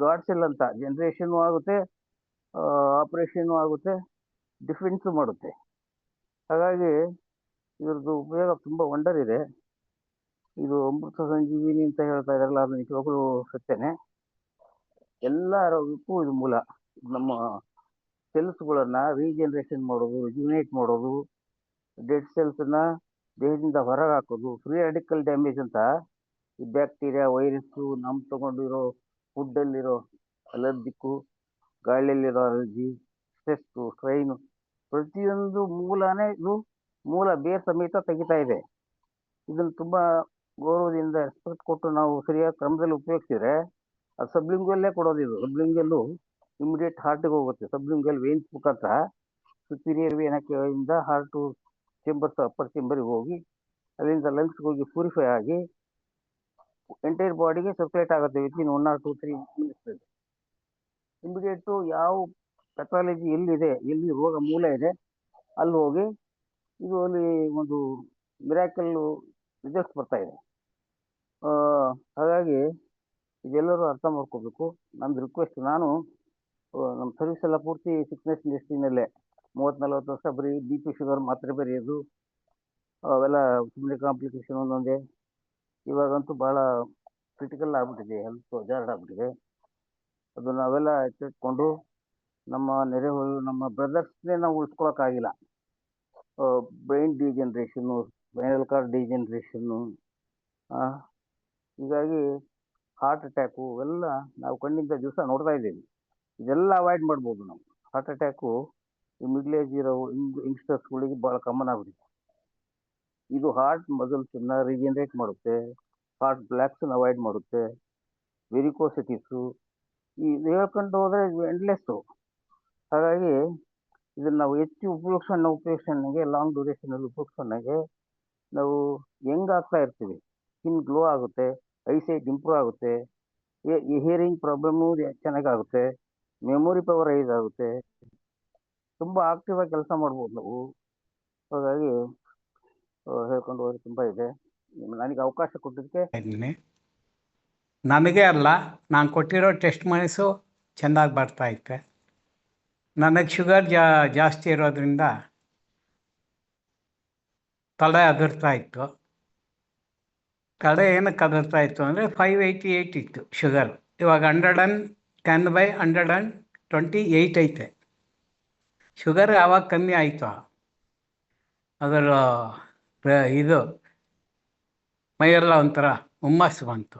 ಗಾಡ್ ಸೆಲ್ ಅಂತ ಜನ್ರೇಷನ್ನು ಆಗುತ್ತೆ, ಆಪ್ರೇಷನ್ನು ಆಗುತ್ತೆ, ಡಿಫೆನ್ಸು ಮಾಡುತ್ತೆ. ಹಾಗಾಗಿ ಇದ್ರದ್ದು ಉಪಯೋಗ ತುಂಬ ವಂಡರ್ ಇದೆ. ಇದು ಅಮೃತ ಸಂಜೀವಿನಿ ಅಂತ ಹೇಳ್ತಾ ಇದ್ದಾರಲ್ಲ, ಅದು ನಿಜವಾಗ್ಲೂ ಸತ್ಯನೇ. ಎಲ್ಲ ಆರೋಗ್ಯಕ್ಕೂ ಇದು ಮೂಲ. ನಮ್ಮ ಸೆಲ್ಸ್ಗಳನ್ನು ರೀಜನರೇಷನ್ ಮಾಡೋದು, ರಿಜ್ಯುನೇಟ್ ಮಾಡೋದು, ಡೆಡ್ ಸೆಲ್ಸನ್ನು ದೇಹದಿಂದ ಹೊರಗೆ ಹಾಕೋದು, ಫ್ರೀ ರಾಡಿಕಲ್ ಡ್ಯಾಮೇಜ್ ಅಂತ ಈ ಬ್ಯಾಕ್ಟೀರಿಯಾ, ವೈರಸ್ಸು, ನಮ್ಮ ತಗೊಂಡಿರೋ ಫುಡ್ಡಲ್ಲಿರೋ ಅಲರ್ಜಿಕ್ಕು, ಗಾಳಿಯಲ್ಲಿರೋ ಅಲರ್ಜಿ, ಸ್ಟ್ರೆಸ್ಸು, ಸ್ಟ್ರೈನು, ಪ್ರತಿಯೊಂದು ಮೂಲನೇ ಇದು ಮೂಲ ಬೇರ್ ಸಮೇತ ತೆಗಿತಾ ಇದೆ. ಇದನ್ನು ತುಂಬ ಗೌರವದಿಂದ ರೆಸ್ಪೆಕ್ಟ್ ಕೊಟ್ಟು ನಾವು ಸರಿಯಾದ ಕ್ರಮದಲ್ಲಿ ಉಪಯೋಗಿಸಿದ್ರೆ ಅದು ಸಬ್ಲಿಂಗ್ವಲ್ಲೇ ಕೊಡೋದು. ಇದು ಸಬ್ಲಿಂಗಲ್ಲು ಇಮಿಡಿಯೇಟ್ ಹಾರ್ಟಿಗೆ ಹೋಗುತ್ತೆ. ಸಬ್ಲಿಂಗಲ್ ವೇನ್ಸ್ ಮುಖಾಂತರ ಸುಪೀರಿಯರ್ ವೇನಕ್ಕಿಂದ ಹಾರ್ಟು ಚೇಂಬರ್ಸ್ ಅಪ್ಪರ್ ಚೇಂಬರಿಗೆ ಹೋಗಿ ಅಲ್ಲಿಂದ ಲಂಗ್ಸ್ಗೆ ಹೋಗಿ ಪ್ಯೂರಿಫೈ ಆಗಿ ಎಂಟೈರ್ ಬಾಡಿಗೆ ಸರ್ಕ್ಯುಲೇಟ್ ಆಗುತ್ತೆ ವಿತಿನ್ 1 or 2-3 ಮಿನಿಟ್ಸ್. ಇಮಿಡಿಯೇಟು ಯಾವ ಪೆಥಾಲಜಿ ಎಲ್ಲಿದೆ, ಎಲ್ಲಿ ರೋಗ ಮೂಲ ಇದೆ ಅಲ್ಲಿ ಹೋಗಿ ಇದು ಅಲ್ಲಿ ಒಂದು ಮಿರಾಕಲ್ಲು ರಿಸಲ್ಟ್ಸ್ ಬರ್ತಾ ಇದೆ. ಹಾಗಾಗಿ ಇದೆಲ್ಲರೂ ಅರ್ಥ ಮಾಡ್ಕೋಬೇಕು. ನಮ್ದು ರಿಕ್ವೆಸ್ಟ್, ನಾನು ನಮ್ಮ ಸರ್ವಿಸ್ ಎಲ್ಲ ಪೂರ್ತಿ ಸಿಕ್ನೆಸ್ ಇಂಡಸ್ಟ್ರಿನಲ್ಲೇ 30-40 ವರ್ಷ ಬರೀ BP ಶುಗರ್ ಮಾತ್ರೆ ಬರೆಯೋದು, ಅವೆಲ್ಲ ಸುಮ್ಮನೆ ಕಾಂಪ್ಲಿಕೇಶನ್ ಒಂದೊಂದೇ. ಇವಾಗಂತೂ ಭಾಳ ಕ್ರಿಟಿಕಲ್ ಆಗಿಬಿಟ್ಟಿದೆ, ಹೆಲ್ತ್ ಹಜಾರ್ಡ್ ಆಗಿಬಿಟ್ಟಿದೆ. ಅದು ನಾವೆಲ್ಲ ಎಚ್ಚೆತ್ಕೊಂಡು ನಮ್ಮ ನೆರೆಹೊರೆ ನಮ್ಮ ಬ್ರದರ್ಸ್ನೇ ನಾವು ಉಳಿಸ್ಕೊಳಕ್ಕಾಗಿಲ್ಲ. ಬ್ರೈನ್ ಡಿಜನ್ರೇಷನ್ನು, ಸ್ಪೈನಲ್ ಕಾರ್ಡ್ ಡಿಜನ್ರೇಷನ್ನು, ಹೀಗಾಗಿ ಹಾರ್ಟ್ ಅಟ್ಯಾಕು ಎಲ್ಲ ನಾವು ಕಣ್ಣಿಂದ ದಿವಸ ನೋಡ್ತಾ ಇದ್ದೀವಿ. ಇದೆಲ್ಲ ಅವಾಯ್ಡ್ ಮಾಡ್ಬೋದು ನಾವು. ಹಾರ್ಟ್ ಅಟ್ಯಾಕು ಈ ಮಿಡ್ಲ್ ಏಜ್ ಇರೋ ಯಂಗ್ಸ್ಟರ್ಸ್ಗಳಿಗೆ ಭಾಳ ಕಾಮನ್ ಆಗಿಬಿಟ್ಟಿದೆ. ಇದು ಹಾರ್ಟ್ ಮಸಲ್ಸನ್ನು ರೀಜನರೇಟ್ ಮಾಡುತ್ತೆ, ಹಾರ್ಟ್ ಬ್ಲ್ಯಾಕ್ಸನ್ನು ಅವಾಯ್ಡ್ ಮಾಡುತ್ತೆ, ವೆರಿಕೋಸಿಟಿಸು ಇದು ಹೇಳ್ಕೊಂಡು ಹೋದರೆ ಇದು ಎಂಡ್ಲೆಸ್ಸು. ಹಾಗಾಗಿ ಇದನ್ನು ನಾವು ಹೆಚ್ಚು ಉಪಯೋಗಿಸೋಣಗೆ ಲಾಂಗ್ ಡ್ಯೂರೇಷನಲ್ಲಿ ಉಪಯೋಗಿಸೋಣಗೆ ನಾವು ಯಂಗ್ ಆಗ್ತಾ ಇರ್ತೀವಿ. ಸ್ಕಿನ್ ಗ್ಲೋ ಆಗುತ್ತೆ, ಐಸೈಟ್ ಇಂಪ್ರೂವ್ ಆಗುತ್ತೆ, ಹಿಯರಿಂಗ್ ಪ್ರಾಬ್ಲಮ್ಮು ಚೆನ್ನಾಗಾಗುತ್ತೆ, ಮೆಮೊರಿ ಪವರ್ ರೈಸ್ ಆಗುತ್ತೆ, ತುಂಬ ಆಕ್ಟಿವ್ ಆಗಿ ಕೆಲಸ ಮಾಡ್ಬೋದು ನಾವು. ಹಾಗಾಗಿ ಹೇಳ್ಕೊಂಡು ಹೋದ್ರೆ ತುಂಬ ಇದೆ. ನನಗೆ ಅವಕಾಶ ಕೊಟ್ಟಿದ್ದಕ್ಕೆ ಇದ್ದೀನಿ. ನನಗೆ ಅಲ್ಲ, ನಾನು ಕೊಟ್ಟಿರೋ ಟೆಸ್ಟ್ ಮನಸ್ಸು ಚೆಂದಾಗಿ ಬರ್ತಾ ಇತ್ತೆ. ನನಗೆ ಶುಗರ್ ಜಾಸ್ತಿ ಇರೋದ್ರಿಂದ ತಲೆ ಅದುರ್ತಾ ಇತ್ತು. ತಲೆ ಏನಕ್ಕೆ ಅದುರ್ತಾ ಇತ್ತು ಅಂದರೆ 588 ಇತ್ತು ಶುಗರ್. ಇವಾಗ 110/100 28 ಐತೆ. ಶುಗರ್ ಯಾವಾಗ ಕಮ್ಮಿ ಆಯಿತು ಅದರ ಇದು ಮೈಯೆಲ್ಲ ಒಂಥರ ಹುಮ್ಮಸ್ಸು ಬಂತು.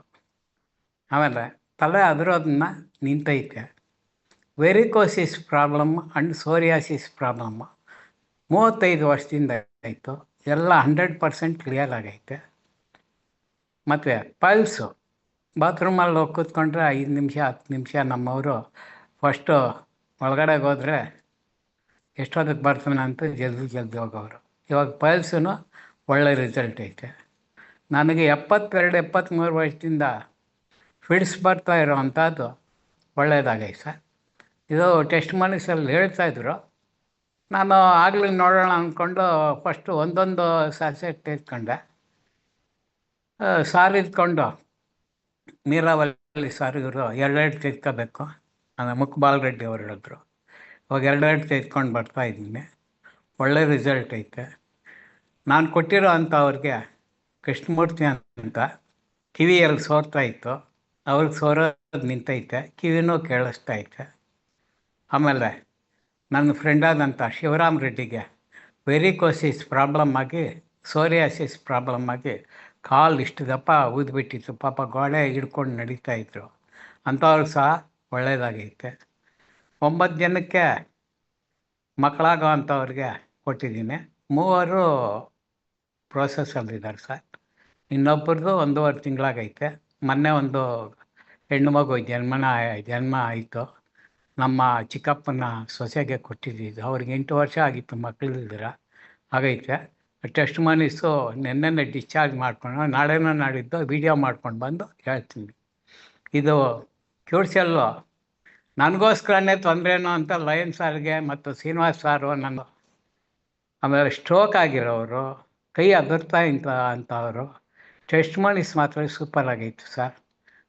ಆಮೇಲೆ ತಲೆ ಅದನ್ನ ನಿಂತೈತೆ. ವೆರಿಕೋಸಿಸ್ ಪ್ರಾಬ್ಲಮ್ ಆ್ಯಂಡ್ ಸೋರಿಯಾಸಿಸ್ ಪ್ರಾಬ್ಲಮ್ 35 ವರ್ಷದಿಂದ ಆಯಿತು. ಎಲ್ಲ 100% ಕ್ಲಿಯರ್ ಆಗೈತೆ. ಮತ್ತು ಪಲ್ಸು ಬಾತ್ರೂಮಲ್ಲಿ ಹೋಗಿ ಕೂತ್ಕೊಂಡ್ರೆ 5 ನಿಮಿಷ 10 ನಿಮಿಷ ನಮ್ಮವರು ಫಸ್ಟು ಒಳಗಡೆಗೆ ಹೋದರೆ ಎಷ್ಟೊತ್ತಿಗೆ ಬರ್ತಾನೆ ಅಂತ ಜಲ್ದಿ ಹೋಗೋರು. ಇವಾಗ ಪಲ್ಸೂ ಒಳ್ಳೆ ರಿಸಲ್ಟ್ ಐತೆ. ನನಗೆ 72-73 ವರ್ಷದಿಂದ ಫಿಡ್ಸ್ ಬರ್ತಾ ಇರೋವಂಥದ್ದು ಒಳ್ಳೆಯದಾಗೈತೆ ಸರ್. ಇದು ಟೆಸ್ಟ್ ಮನಸ್ಸಲ್ಲಿ ಹೇಳ್ತಾಯಿದ್ರು. ನಾನು ಆಗಲಿ ನೋಡೋಣ ಅಂದ್ಕೊಂಡು ಫಸ್ಟು ಒಂದೊಂದು ಸ್ಯಾಸೆಟ್ ತೆಗೆದುಕೊಂಡೆ. ಸಾರು ಇದ್ಕೊಂಡು ನೀರಾವರಿ ಸಾರು ಇವರು 2 ತೆಗೆದ್ಕೋಬೇಕು. ನಾನು ಮುಕ್ಬಾಲ್ ರೆಡ್ಡಿ ಅವರು ಹೇಳಿದ್ರು. ಇವಾಗ 2 ತೆಗೆದ್ಕೊಂಡು ಬರ್ತಾಯಿದ್ದೀನಿ. ಒಳ್ಳೆ ರಿಸಲ್ಟ್ ಐತೆ. ನಾನು ಕೊಟ್ಟಿರೋ ಅಂಥವ್ರಿಗೆ ಕೃಷ್ಣಮೂರ್ತಿ ಅಂತ ಕಿವಿಯಲ್ಲಿ ಸೋರ್ತಾ ಇತ್ತು, ಅವ್ರಿಗೆ ಸೋರೋದು ನಿಂತೈತೆ, ಕಿವಿನೂ ಕೇಳಿಸ್ತಾ ಐತೆ. ಆಮೇಲೆ ನನ್ನ ಫ್ರೆಂಡ್ ಆದಂಥ ಶಿವರಾಮ್ ರೆಡ್ಡಿಗೆ ವೆರಿಕೋಸಿಸ್ ಪ್ರಾಬ್ಲಮ್ ಆಗಿ ಸೋರಿಯಾಸಿಸ್ ಪ್ರಾಬ್ಲಮ್ ಆಗಿ ಕಾಲು ಇಷ್ಟು ದಪ್ಪ ಊದ್ಬಿಟ್ಟಿತ್ತು. ಪಾಪ ಗೋಡೆ ಹಿಡ್ಕೊಂಡು ನಡೀತಾಯಿದ್ರು. ಅಂಥವ್ರಿಗೆ ಸಹ ಒಳ್ಳೆಯದಾಗೈತೆ. 9 ಜನಕ್ಕೆ ಮಕ್ಕಳಾಗೋ ಅಂಥವ್ರಿಗೆ ಕೊಟ್ಟಿದ್ದೀನಿ. 3 ಪ್ರೋಸೆಸ್ಸಲ್ಲಿದ್ದಾರೆ ಸರ್. ಇನ್ನೊಬ್ಬರದು 1.5 ತಿಂಗಳಾಗೈತೆ. ಮೊನ್ನೆ ಒಂದು ಹೆಣ್ಣು ಮಗು ಜನ್ಮ ಆಯಿತು. ನಮ್ಮ ಚಿಕ್ಕಪ್ಪನ ಸೊಸೆಗೆ ಕೊಟ್ಟಿದ್ದು. ಅವ್ರಿಗೆ 8 ವರ್ಷ ಆಗಿತ್ತು, ಮಕ್ಕಳಿಲ್ದಿರ ಆಗೈತೆ. ಟೆಸ್ಟ್ ಮನಸ್ಸು ನೆನ್ನೆ ಡಿಸ್ಚಾರ್ಜ್ ಮಾಡ್ಕೊಂಡು ನಾಳೆನೋ ನಾಡಿದ್ದು ವೀಡಿಯೋ ಮಾಡ್ಕೊಂಡು ಬಂದು ಹೇಳ್ತೀನಿ. ಇದು ಕ್ಯೂರ್ಸೆಲ್ಲು ನನಗೋಸ್ಕರನೇ ತೊಂದರೆನೋ ಅಂತ ಲಯನ್ ಸಾರ್ಗೆ ಮತ್ತು ಶ್ರೀನಿವಾಸ್ ಸಾರು ನಾನು, ಆಮೇಲೆ ಸ್ಟ್ರೋಕ್ ಆಗಿರೋರು, ಕೈ ಅದರ್ತಾ ಅಂಥವರು ಟೆಸ್ಟ್ ಮನಸ್ಸು ಮಾತ್ರ ಸೂಪರ್ ಆಗೈತೆ ಸರ್.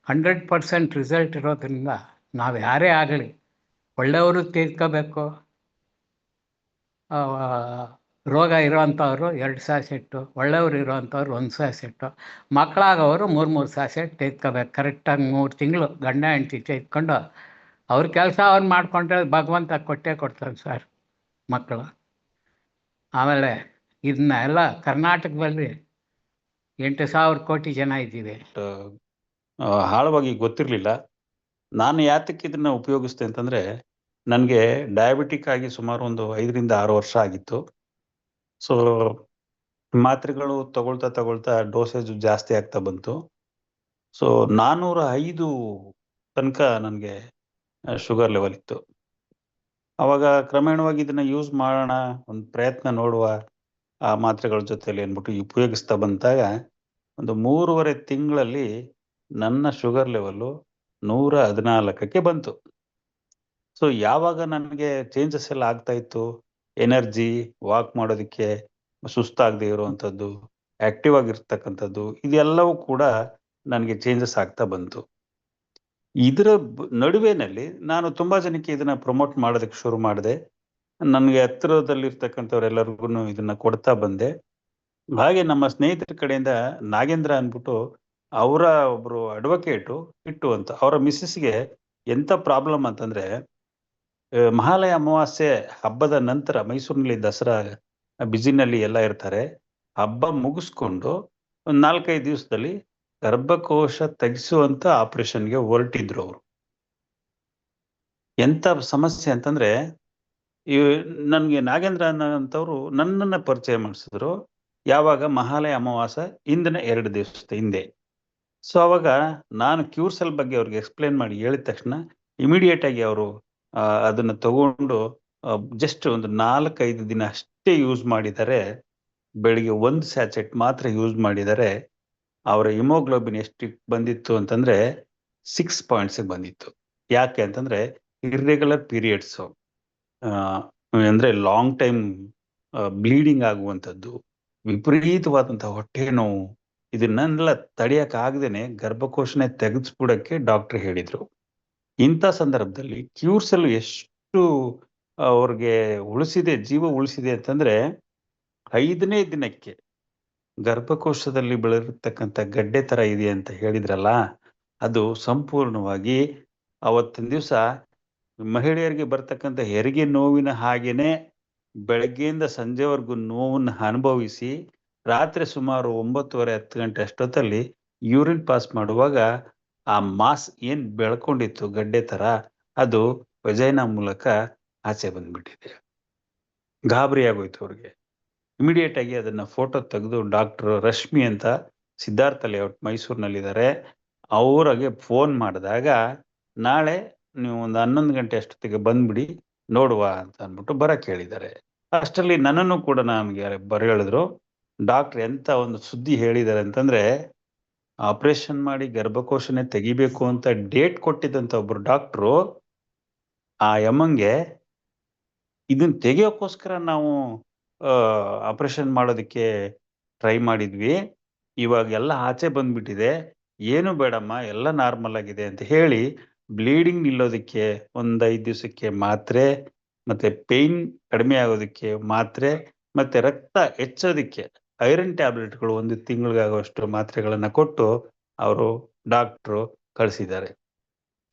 100% ರಿಸಲ್ಟ್ ಇರೋದ್ರಿಂದ ನಾವು ಯಾರೇ ಆಗಲಿ ಒಳ್ಳೆಯವರು ತೀರ್ಕೋಬೇಕು. ರೋಗ ಇರೋವಂಥವ್ರು 2 ಸ್ಯಾಸೆಟ್ಟು, ಒಳ್ಳೆಯವರು ಇರೋವಂಥವ್ರು 1 ಸ್ಯಾಸೆಟ್ಟು, ಮಕ್ಕಳಾಗೋರು 3 ಸ್ಯಾಸೆಟ್ ತೆಗೆದ್ಕೋಬೇಕು. ಕರೆಕ್ಟಾಗಿ 3 ತಿಂಗಳು ಗಂಡ ಹೆಂಡ್ತಿ ತೆಗೆದ್ಕೊಂಡು ಅವ್ರ ಕೆಲಸ ಅವ್ರು ಮಾಡಿಕೊಂಡ್ರೆ ಭಗವಂತ ಕೊಟ್ಟೇ ಕೊಡ್ತಾನೆ ಸರ್ ಮಕ್ಕಳು. ಆಮೇಲೆ ಇದನ್ನ ಎಲ್ಲ ಕರ್ನಾಟಕದಲ್ಲಿ 8,000 ಕೋಟಿ ಜನ ಇದ್ದೀವಿ. ಆಳವಾಗಿ ಗೊತ್ತಿರಲಿಲ್ಲ. ನಾನು ಯಾತಕ್ಕೆ ಇದನ್ನ ಉಪಯೋಗಿಸ್ತೆ ಅಂತಂದ್ರೆ, ನನಗೆ ಡಯಾಬಿಟಿಕ್ ಆಗಿ ಸುಮಾರು ಒಂದು 5-6 ವರ್ಷ ಆಗಿತ್ತು. ಸೊ ಮಾತ್ರೆಗಳು ತಗೊಳ್ತಾ ಡೋಸೇಜ್ ಜಾಸ್ತಿ ಆಗ್ತಾ ಬಂತು. ಸೊ 405 ತನಕ ನನಗೆ ಶುಗರ್ ಲೆವೆಲ್ ಇತ್ತು. ಅವಾಗ ಕ್ರಮೇಣವಾಗಿ ಇದನ್ನ ಯೂಸ್ ಮಾಡೋಣ, ಒಂದು ಪ್ರಯತ್ನ ನೋಡುವ ಆ ಮಾತ್ರೆಗಳ ಜೊತೆಲಿ ಅಂದ್ಬಿಟ್ಟು ಉಪಯೋಗಿಸ್ತಾ ಬಂದಾಗ ಒಂದು 3.5 ತಿಂಗಳಲ್ಲಿ ನನ್ನ ಶುಗರ್ ಲೆವೆಲ್ಲು 114ಕ್ಕೆ ಬಂತು. ಸೊ ಯಾವಾಗ ನನಗೆ ಚೇಂಜಸ್ ಎಲ್ಲ ಆಗ್ತಾ ಇತ್ತು, ಎನರ್ಜಿ, ವಾಕ್ ಮಾಡೋದಕ್ಕೆ ಸುಸ್ತಾಗದೆ ಇರುವಂಥದ್ದು, ಆಕ್ಟಿವ್ ಆಗಿರ್ತಕ್ಕಂಥದ್ದು, ಇದೆಲ್ಲವೂ ಕೂಡ ನನಗೆ ಚೇಂಜಸ್ ಆಗ್ತಾ ಬಂತು. ಇದರ ನಡುವೆನಲ್ಲಿ ನಾನು ತುಂಬಾ ಜನಕ್ಕೆ ಇದನ್ನ ಪ್ರಮೋಟ್ ಮಾಡೋದಕ್ಕೆ ಶುರು ಮಾಡಿದೆ. ನನಗೆ ಹತ್ತಿರದಲ್ಲಿರ್ತಕ್ಕಂಥವ್ರೆಲ್ಲರಿಗೂ ಇದನ್ನ ಕೊಡ್ತಾ ಬಂದೆ. ಹಾಗೆ ನಮ್ಮ ಸ್ನೇಹಿತರ ಕಡೆಯಿಂದ ನಾಗೇಂದ್ರ ಅಂದ್ಬಿಟ್ಟು ಅವರ ಒಬ್ರು ಅಡ್ವೊಕೇಟು ಕಿಟ್ಟು ಅಂತ, ಅವರ ಮಿಸ್ಸಸ್ಗೆ ಎಂತ ಪ್ರಾಬ್ಲಮ್ ಅಂತಂದ್ರೆ, ಮಹಾಲಯ ಅಮಾವಾಸ್ಯೆ ಹಬ್ಬದ ನಂತರ ಮೈಸೂರಿನಲ್ಲಿ ದಸರಾ ಬಿಸಿನಲ್ಲಿ ಎಲ್ಲ ಇರ್ತಾರೆ. ಹಬ್ಬ ಮುಗಿಸ್ಕೊಂಡು ಒಂದು 4-5 ದಿವಸದಲ್ಲಿ ಗರ್ಭಕೋಶ ತೆಗೆಸುವಂತ ಆಪರೇಷನ್ಗೆ ಹೊರಟಿದ್ರು ಅವರು. ಎಂತ ಸಮಸ್ಯೆ ಅಂತಂದ್ರೆ, ನನ್ಗೆ ನಾಗೇಂದ್ರ ಅನ್ನೋಂಥವ್ರು ನನ್ನನ್ನ ಪರಿಚಯ ಮಾಡಿಸಿದ್ರು. ಯಾವಾಗ ಮಹಾಲಯ ಅಮಾವಾಸ್ಯೆ ಹಿಂದಿನ 2 ದಿವಸದ ಹಿಂದೆ. ಸೊ ಅವಾಗ ನಾನು ಕ್ಯೂರ್ಸೆಲ್ ಬಗ್ಗೆ ಅವ್ರಿಗೆ ಎಕ್ಸ್ಪ್ಲೇನ್ ಮಾಡಿ ಹೇಳಿದ ತಕ್ಷಣ ಇಮಿಡಿಯೇಟ್ ಆಗಿ ಅವರು ಅದನ್ನ ತಗೊಂಡು ಜಸ್ಟ್ ಒಂದು 4-5 ದಿನ ಅಷ್ಟೇ ಯೂಸ್ ಮಾಡಿದ್ದಾರೆ. ಬೆಳಿಗ್ಗೆ 1 ಸ್ಯಾಚೆಟ್ ಮಾತ್ರ ಯೂಸ್ ಮಾಡಿದ್ದಾರೆ. ಅವರ ಹಿಮೋಗ್ಲೋಬಿನ್ ಎಷ್ಟು ಬಂದಿತ್ತು ಅಂತಂದ್ರೆ 6 ಪಾಯಿಂಟ್ಸ್ ಬಂದಿತ್ತು. ಯಾಕೆ ಅಂತಂದ್ರೆ ಇರ್ರೆಗ್ಯುಲರ್ ಪೀರಿಯಡ್ಸ್, ಅಂದ್ರೆ ಲಾಂಗ್ ಟೈಮ್ ಬ್ಲೀಡಿಂಗ್ ಆಗುವಂಥದ್ದು, ವಿಪರೀತವಾದಂತಹ ಹೊಟ್ಟೆ ನೋವು, ಇದನ್ನೆಲ್ಲ ತಡೆಯಕ್ ಆಗದೇನೆ ಗರ್ಭಕೋಶನೇ ತೆಗೆಸ್ಬಿಡಕ್ಕೆ ಡಾಕ್ಟರ್ ಹೇಳಿದ್ರು. ಇಂಥ ಸಂದರ್ಭದಲ್ಲಿ ಕ್ಯೂರ್ಸೆಲ್ ಎಷ್ಟು ಅವ್ರಿಗೆ ಜೀವ ಉಳಿಸಿದೆ ಅಂತಂದ್ರೆ, 5ನೇ ದಿನಕ್ಕೆ ಗರ್ಭಕೋಶದಲ್ಲಿ ಬೆಳೆದಿರ್ತಕ್ಕಂಥ ಗಡ್ಡೆ ತರ ಇದೆ ಅಂತ ಹೇಳಿದ್ರಲ್ಲ, ಅದು ಸಂಪೂರ್ಣವಾಗಿ ಅವತ್ತಿನ ದಿವಸ ಮಹಿಳೆಯರಿಗೆ ಬರ್ತಕ್ಕಂಥ ಹೆರಿಗೆ ನೋವಿನ ಹಾಗೇನೆ ಬೆಳಗ್ಗೆಯಿಂದ ಸಂಜೆವರೆಗೂ ನೋವನ್ನು ಅನುಭವಿಸಿ ರಾತ್ರಿ ಸುಮಾರು 9:30 10 ಗಂಟೆ ಅಷ್ಟೊತ್ತಲ್ಲಿ ಯೂರಿನ್ ಪಾಸ್ ಮಾಡುವಾಗ ಆ ಮಾಸ್ ಏನ್ ಬೆಳ್ಕೊಂಡಿತ್ತು ಗಡ್ಡೆ ತರ ಅದು ವಜೈನಾ ಮೂಲಕ ಆಚೆ ಬಂದ್ಬಿಟ್ಟಿದೆ. ಗಾಬರಿ ಆಗೋಯ್ತು ಅವ್ರಿಗೆ. ಇಮಿಡಿಯೇಟ್ ಆಗಿ ಅದನ್ನ ಫೋಟೋ ತೆಗೆದು ಡಾಕ್ಟರ್ ರಶ್ಮಿ ಅಂತ ಸಿದ್ಧಾರ್ಥ ಲೇಔಟ್ ಮೈಸೂರಿನಲ್ಲಿದ್ದಾರೆ, ಅವ್ರಿಗೆ ಫೋನ್ ಮಾಡಿದಾಗ ನಾಳೆ ನೀವು ಒಂದು 11 ಗಂಟೆ ಅಷ್ಟೊತ್ತಿಗೆ ಬಂದ್ಬಿಡಿ ನೋಡುವ ಅಂತ ಅಂದ್ಬಿಟ್ಟು ಬರಕ್ ಹೇಳಿದ್ದಾರೆ. ಅಷ್ಟರಲ್ಲಿ ನನ್ನನ್ನು ಕೂಡ ನಮಗೆ ಹೇಳಿದ್ರು, ಡಾಕ್ಟರ್ ಎಂತ ಒಂದು ಸುದ್ದಿ ಹೇಳಿದ್ದಾರೆ ಅಂತಂದ್ರೆ ಆಪರೇಷನ್ ಮಾಡಿ ಗರ್ಭಕೋಶನೇ ತೆಗಿಬೇಕು ಅಂತ ಡೇಟ್ ಕೊಟ್ಟಿದ್ದಂತ ಒಬ್ರು ಡಾಕ್ಟ್ರು ಆ ಯಮ್ಮಂಗೆ ಇದನ್ನ ತೆಗಿಯೋಕ್ಕೋಸ್ಕರ ನಾವು ಆಪರೇಷನ್ ಮಾಡೋದಕ್ಕೆ ಟ್ರೈ ಮಾಡಿದ್ವಿ, ಇವಾಗ ಎಲ್ಲ ಆಚೆ ಬಂದ್ಬಿಟ್ಟಿದೆ, ಏನು ಬೇಡಮ್ಮ ಎಲ್ಲ ನಾರ್ಮಲ್ ಆಗಿದೆ ಅಂತ ಹೇಳಿ ಬ್ಲೀಡಿಂಗ್ ನಿಲ್ಲೋದಕ್ಕೆ ಒಂದ್ 5 ದಿವಸಕ್ಕೆ ಮಾತ್ರೆ, ಮತ್ತೆ ಪೇಯ್ನ್ ಕಡಿಮೆ ಆಗೋದಕ್ಕೆ ಮಾತ್ರೆ, ಮತ್ತೆ ರಕ್ತ ಹೆಚ್ಚೋದಕ್ಕೆ ಐರನ್ ಟ್ಯಾಬ್ಲೆಟ್ಗಳು 1 ತಿಂಗಳಿಗಾಗುವಷ್ಟು ಮಾತ್ರೆಗಳನ್ನ ಕೊಟ್ಟು ಅವರು ಡಾಕ್ಟ್ರು ಕಳಿಸಿದ್ದಾರೆ.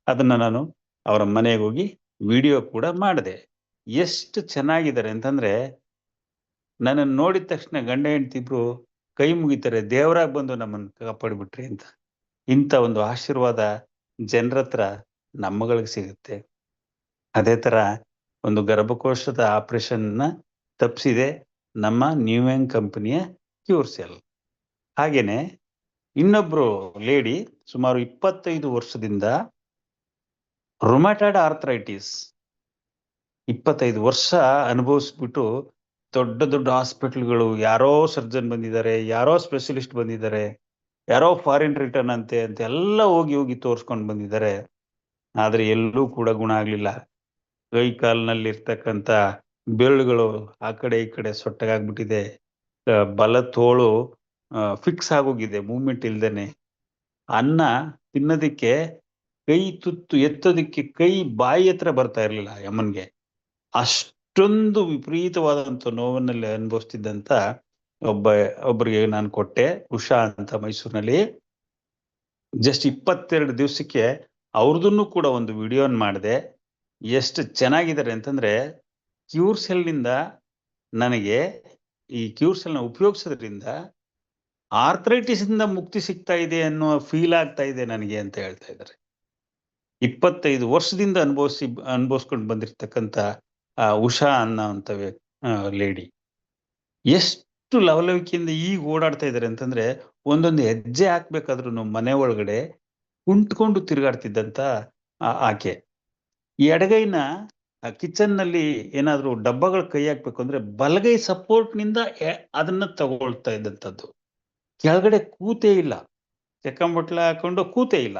ಅದನ್ನ ನಾನು ಅವರ ಮನೆಗೆ ಹೋಗಿ ವಿಡಿಯೋ ಕೂಡ ಮಾಡಿದೆ. ಎಷ್ಟು ಚೆನ್ನಾಗಿದ್ದಾರೆ ಅಂತಂದ್ರೆ ನನ್ನನ್ನು ನೋಡಿದ ತಕ್ಷಣ ಗಂಡ ಹೆಂಡತಿ ಇಬ್ರು ಕೈ ಮುಗಿತಾರೆ, ದೇವರಾಗ್ ಬಂದು ನಮ್ಮನ್ನು ಕಾಪಾಡಿಬಿಟ್ರಿ ಅಂತ. ಇಂಥ ಒಂದು ಆಶೀರ್ವಾದ ಜನರ ಹತ್ರ ನಮ್ಮಗಳಿಗೆ ಸಿಗುತ್ತೆ. ಅದೇ ತರ ಒಂದು ಗರ್ಭಕೋಶದ ಆಪರೇಷನ್ ತಪ್ಪಿಸಿದೆ ನಮ್ಮ ನ್ಯೂಯಂಗ್ ಕಂಪನಿಯ ಕ್ಯೂರ್ಸೆಲ್. ಹಾಗೇನೆ ಇನ್ನೊಬ್ರು ಲೇಡಿ ಸುಮಾರು 25 ವರ್ಷದಿಂದ ರುಮ್ಯಾಟಾಯ್ಡ್ ಆರ್ಥರೈಟಿಸ್ 25 ವರ್ಷ ಅನುಭವಿಸ್ಬಿಟ್ಟು ದೊಡ್ಡ ದೊಡ್ಡ ಹಾಸ್ಪಿಟಲ್ಗಳು, ಯಾರೋ ಸರ್ಜನ್ ಬಂದಿದ್ದಾರೆ, ಯಾರೋ ಸ್ಪೆಷಲಿಸ್ಟ್ ಬಂದಿದ್ದಾರೆ, ಯಾರೋ ಫಾರಿನ್ ರಿಟರ್ನ್ ಅಂತೆ ಅಂತ ಎಲ್ಲ ಹೋಗಿ ತೋರ್ಸ್ಕೊಂಡು ಬಂದಿದ್ದಾರೆ. ಆದ್ರೆ ಎಲ್ಲೂ ಕೂಡ ಗುಣ ಆಗ್ಲಿಲ್ಲ. ಕೈ ಕಾಲಿನಲ್ಲಿ ಇರ್ತಕ್ಕಂಥ ಬೆರಳುಗಳು ಆ ಕಡೆ ಈ ಕಡೆ ಸೊಟ್ಟಗಾಗ್ಬಿಟ್ಟಿದೆ, ಬಲ ತೋಳು ಫಿಕ್ಸ್ ಆಗೋಗಿದೆ, ಮೂವ್ಮೆಂಟ್ ಇಲ್ದೇನೆ. ಅನ್ನ ತಿನ್ನೋದಿಕ್ಕೆ ಕೈ ತುತ್ತು ಎತ್ತೋದಿಕ್ಕೆ ಕೈ ಬಾಯಿ ಹತ್ರ ಬರ್ತಾ ಇರ್ಲಿಲ್ಲ ಯಮನ್ಗೆ. ಅಷ್ಟೊಂದು ವಿಪರೀತವಾದಂತ ನೋವನ್ನಲ್ಲಿ ಅನುಭವಿಸ್ತಿದ್ದಂತ ಒಬ್ಬರಿಗೆ ನಾನು ಕೊಟ್ಟೆ, ಉಷಾ ಅಂತ ಮೈಸೂರಿನಲ್ಲಿ. ಜಸ್ಟ್ 22 ದಿವಸಕ್ಕೆ ಅವ್ರದನ್ನು ಕೂಡ ಒಂದು ವಿಡಿಯೋನ್ ಮಾಡಿದೆ. ಎಷ್ಟು ಚೆನ್ನಾಗಿದ್ದಾರೆ ಅಂತಂದ್ರೆ ಕ್ಯೂರ್ಸೆಲ್ನಿಂದ ನನಗೆ ಈ ಕ್ಯೂರ್ಸೆಲ್ನ ಉಪಯೋಗಿಸೋದ್ರಿಂದ ಆರ್ಥರೈಟಿಸ್ ಇಂದ ಮುಕ್ತಿ ಸಿಗ್ತಾ ಇದೆ ಅನ್ನೋ ಫೀಲ್ ಆಗ್ತಾ ಇದೆ ನನಗೆ ಅಂತ ಹೇಳ್ತಾ ಇದ್ದಾರೆ. 25 ವರ್ಷದಿಂದ ಅನುಭವಿಸ್ಕೊಂಡು ಬಂದಿರತಕ್ಕಂತ ಉಷಾ ಅನ್ನೋಂಥ ಲೇಡಿ ಎಷ್ಟು ಲವಲವಿಕೆಯಿಂದ ಈಗ ಓಡಾಡ್ತಾ ಇದ್ದಾರೆ ಅಂತಂದ್ರೆ ಒಂದೊಂದು ಹೆಜ್ಜೆ ಹಾಕ್ಬೇಕಾದ್ರೂ ಮನೆ ಒಳಗಡೆ ಕುಂಟ್ಕೊಂಡು ತಿರುಗಾಡ್ತಿದ್ದಂತ ಆಕೆ. ಈ ಎಡಗೈನ ಕಿಚನ್ ನಲ್ಲಿ ಏನಾದ್ರು ಡಬ್ಬಗಳು ಕೈ ಹಾಕ್ಬೇಕು ಅಂದ್ರೆ ಬಲಗೈ ಸಪೋರ್ಟ್ ನಿಂದ ಅದನ್ನ ತಗೊಳ್ತಾ ಇದ್ದಂಥದ್ದು. ಕೆಳಗಡೆ ಕೂತೇ ಇಲ್ಲ, ಚೆಕ್ಕಂಬಟ್ಲ ಹಾಕೊಂಡು ಕೂತೇ ಇಲ್ಲ.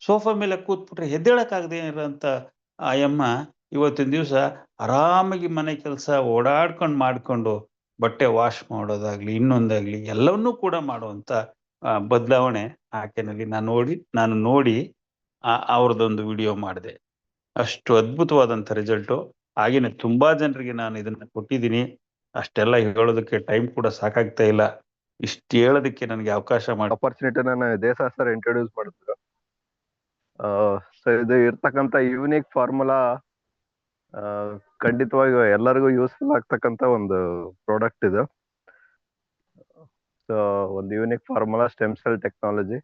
ಸೋಫಾ ಮೇಲೆ ಕೂತ್ಬಿಟ್ರೆ ಎದ್ದೇಳಕ್ಕಾಗದೆ ಇರೋಂಥ ಆಯಮ್ಮ ಇವತ್ತಿನ ದಿವಸ ಆರಾಮಾಗಿ ಮನೆ ಕೆಲಸ ಓಡಾಡ್ಕೊಂಡು ಮಾಡ್ಕೊಂಡು ಬಟ್ಟೆ ವಾಶ್ ಮಾಡೋದಾಗ್ಲಿ ಇನ್ನೊಂದಾಗ್ಲಿ ಎಲ್ಲವನ್ನೂ ಕೂಡ ಮಾಡುವಂತ ಬದಲಾವಣೆ ಆಕೆನಲ್ಲಿ ನಾನು ನೋಡಿ ಅವ್ರದ್ದೊಂದು ವಿಡಿಯೋ ಮಾಡಿದೆ. ಅಷ್ಟು ಅದ್ಭುತವಾದಂಥ ರಿಸಲ್ಟು. ಹಾಗೇನೆ ತುಂಬಾ ಜನರಿಗೆ ನಾನು ಇದನ್ನ ಕೊಟ್ಟಿದ್ದೀನಿ. ಅಷ್ಟೆಲ್ಲ ಹೇಳೋದಕ್ಕೆ ಟೈಮ್ ಕೂಡ ಸಾಕಾಗ್ತಾ ಇಲ್ಲ. ಇಷ್ಟು ಹೇಳೋದಕ್ಕೆ ನನಗೆ ಅವಕಾಶ ಮಾಡಿ ಆಪರ್ಚುನಿಟಿನ ದೇಸಾಯಿ ಸರ್ ಇಂಟ್ರೊಡ್ಯೂಸ್ ಮಾಡಿದ್ರು. ಸೊ ಇದು ಇರ್ತಕ್ಕಂಥ ಯೂನಿಕ್ ಫಾರ್ಮುಲಾ ಖಂಡಿತವಾಗಿ ಎಲ್ಲರಿಗೂ ಯೂಸ್ಫುಲ್ ಆಗ್ತಕ್ಕಂಥ ಒಂದು ಪ್ರಾಡಕ್ಟ್ ಇದು. ಸೊ ಒಂದು unique formula stem cell technology.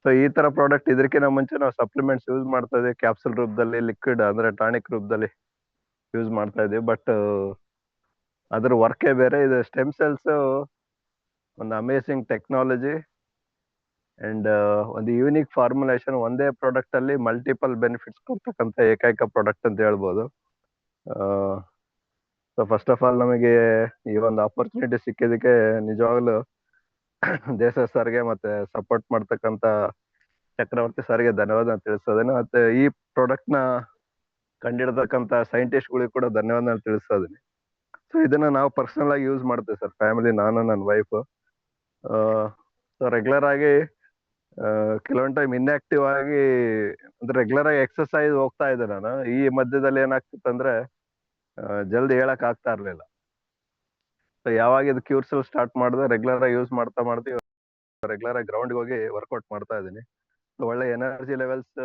So ಈ ತರ ಪ್ರಾಡಕ್ಟ್ ಇದಕ್ಕಿಂತ ಮುಂಚೆ ನಾವು ಸಪ್ಲಿಮೆಂಟ್ಸ್ ಯೂಸ್ ಮಾಡ್ತಾ ಇದ್ವಿ, ಕ್ಯಾಪ್ಸುಲ್ ರೂಪದಲ್ಲಿ, ಲಿಕ್ವಿಡ್ ಅಂದ್ರೆ ಟಾನಿಕ್ ರೂಪದಲ್ಲಿ ಯೂಸ್ ಮಾಡ್ತಾ ಇದ್ವಿ. ಬಟ್ ಅದ್ರ ವರ್ಕೇ ಬೇರೆ. ಇದು ಸ್ಟೆಮ್ ಸೆಲ್ಸ್ ಒಂದು ಅಮೇಸಿಂಗ್ ಟೆಕ್ನಾಲಜಿ ಅಂಡ್ ಒಂದು ಯೂನಿಕ್ ಫಾರ್ಮುಲೇಷನ್. ಒಂದೇ ಪ್ರಾಡಕ್ಟ್ ಅಲ್ಲಿ ಮಲ್ಟಿಪಲ್ ಬೆನಿಫಿಟ್ಸ್ ಕೊಡ್ತಕ್ಕಂಥ ಏಕೈಕ ಪ್ರಾಡಕ್ಟ್ ಅಂತ ಹೇಳ್ಬೋದು. ಸೊ ಫಸ್ಟ್ ಆಫ್ ಆಲ್ ನಮಗೆ ಈ ಒಂದು ಆಪರ್ಚುನಿಟಿ ಸಿಕ್ಕಿದ್ದಕ್ಕೆ ನಿಜವಾಗ್ಲೂ ದೇಸಾಯಿ ಸರ್ಗೆ ಮತ್ತೆ ಸಪೋರ್ಟ್ ಮಾಡ್ತಕ್ಕಂಥ ಚಕ್ರವರ್ತಿ ಸರ್ಗೆ ಧನ್ಯವಾದ ತಿಳಿಸೋದೇನೆ. ಮತ್ತೆ ಈ ಪ್ರಾಡಕ್ಟ್ ನ ಕಂಡಿಡ್ತಕ್ಕಂಥ ಸೈಂಟಿಸ್ಟ್ಗಳಿಗೆ ಕೂಡ ಧನ್ಯವಾದ ತಿಳಿಸ್ತಾ ಇದೀನಿ. ಸೊ ಇದನ್ನ ನಾವು ಪರ್ಸನಲ್ ಆಗಿ ಯೂಸ್ ಮಾಡ್ತೇವೆ ಸರ್, ಫ್ಯಾಮಿಲಿ, ನಾನು ನನ್ನ ವೈಫ್. ಸೊ ರೆಗ್ಯುಲರ್ ಆಗಿ ಕೆಲವೊಂದು ಟೈಮ್ ಇನ್ಆಕ್ಟಿವ್ ಆಗಿ ಅಂದ್ರೆ ರೆಗ್ಯುಲರ್ ಆಗಿ ಎಕ್ಸರ್ಸೈಸ್ ಹೋಗ್ತಾ ಇದ್ದೆ ನಾನು. ಈ ಮಧ್ಯದಲ್ಲಿ ಏನಾಗ್ತಿತ್ತು ಅಂದ್ರೆ ಜಲ್ದಿ ಹೇಳಕ್ ಆಗ್ತಾ ಇರ್ಲಿಲ್ಲ. ಸೊ ಯಾವಾಗ ಇದು ಕ್ಯೂರ್ಸೆಲ್ ಸ್ಟಾರ್ಟ್ ಮಾಡಿದೆ ರೆಗ್ಯುಲರ್ ಆಗಿ ಯೂಸ್ ಮಾಡ್ತಾ ರೆಗ್ಯುಲರ್ ಆಗಿ ಗ್ರೌಂಡ್ಗೆ ಹೋಗಿ ವರ್ಕೌಟ್ ಮಾಡ್ತಾ ಇದ್ದೀನಿ. ಒಳ್ಳೆ ಎನರ್ಜಿ ಲೆವೆಲ್ಸ್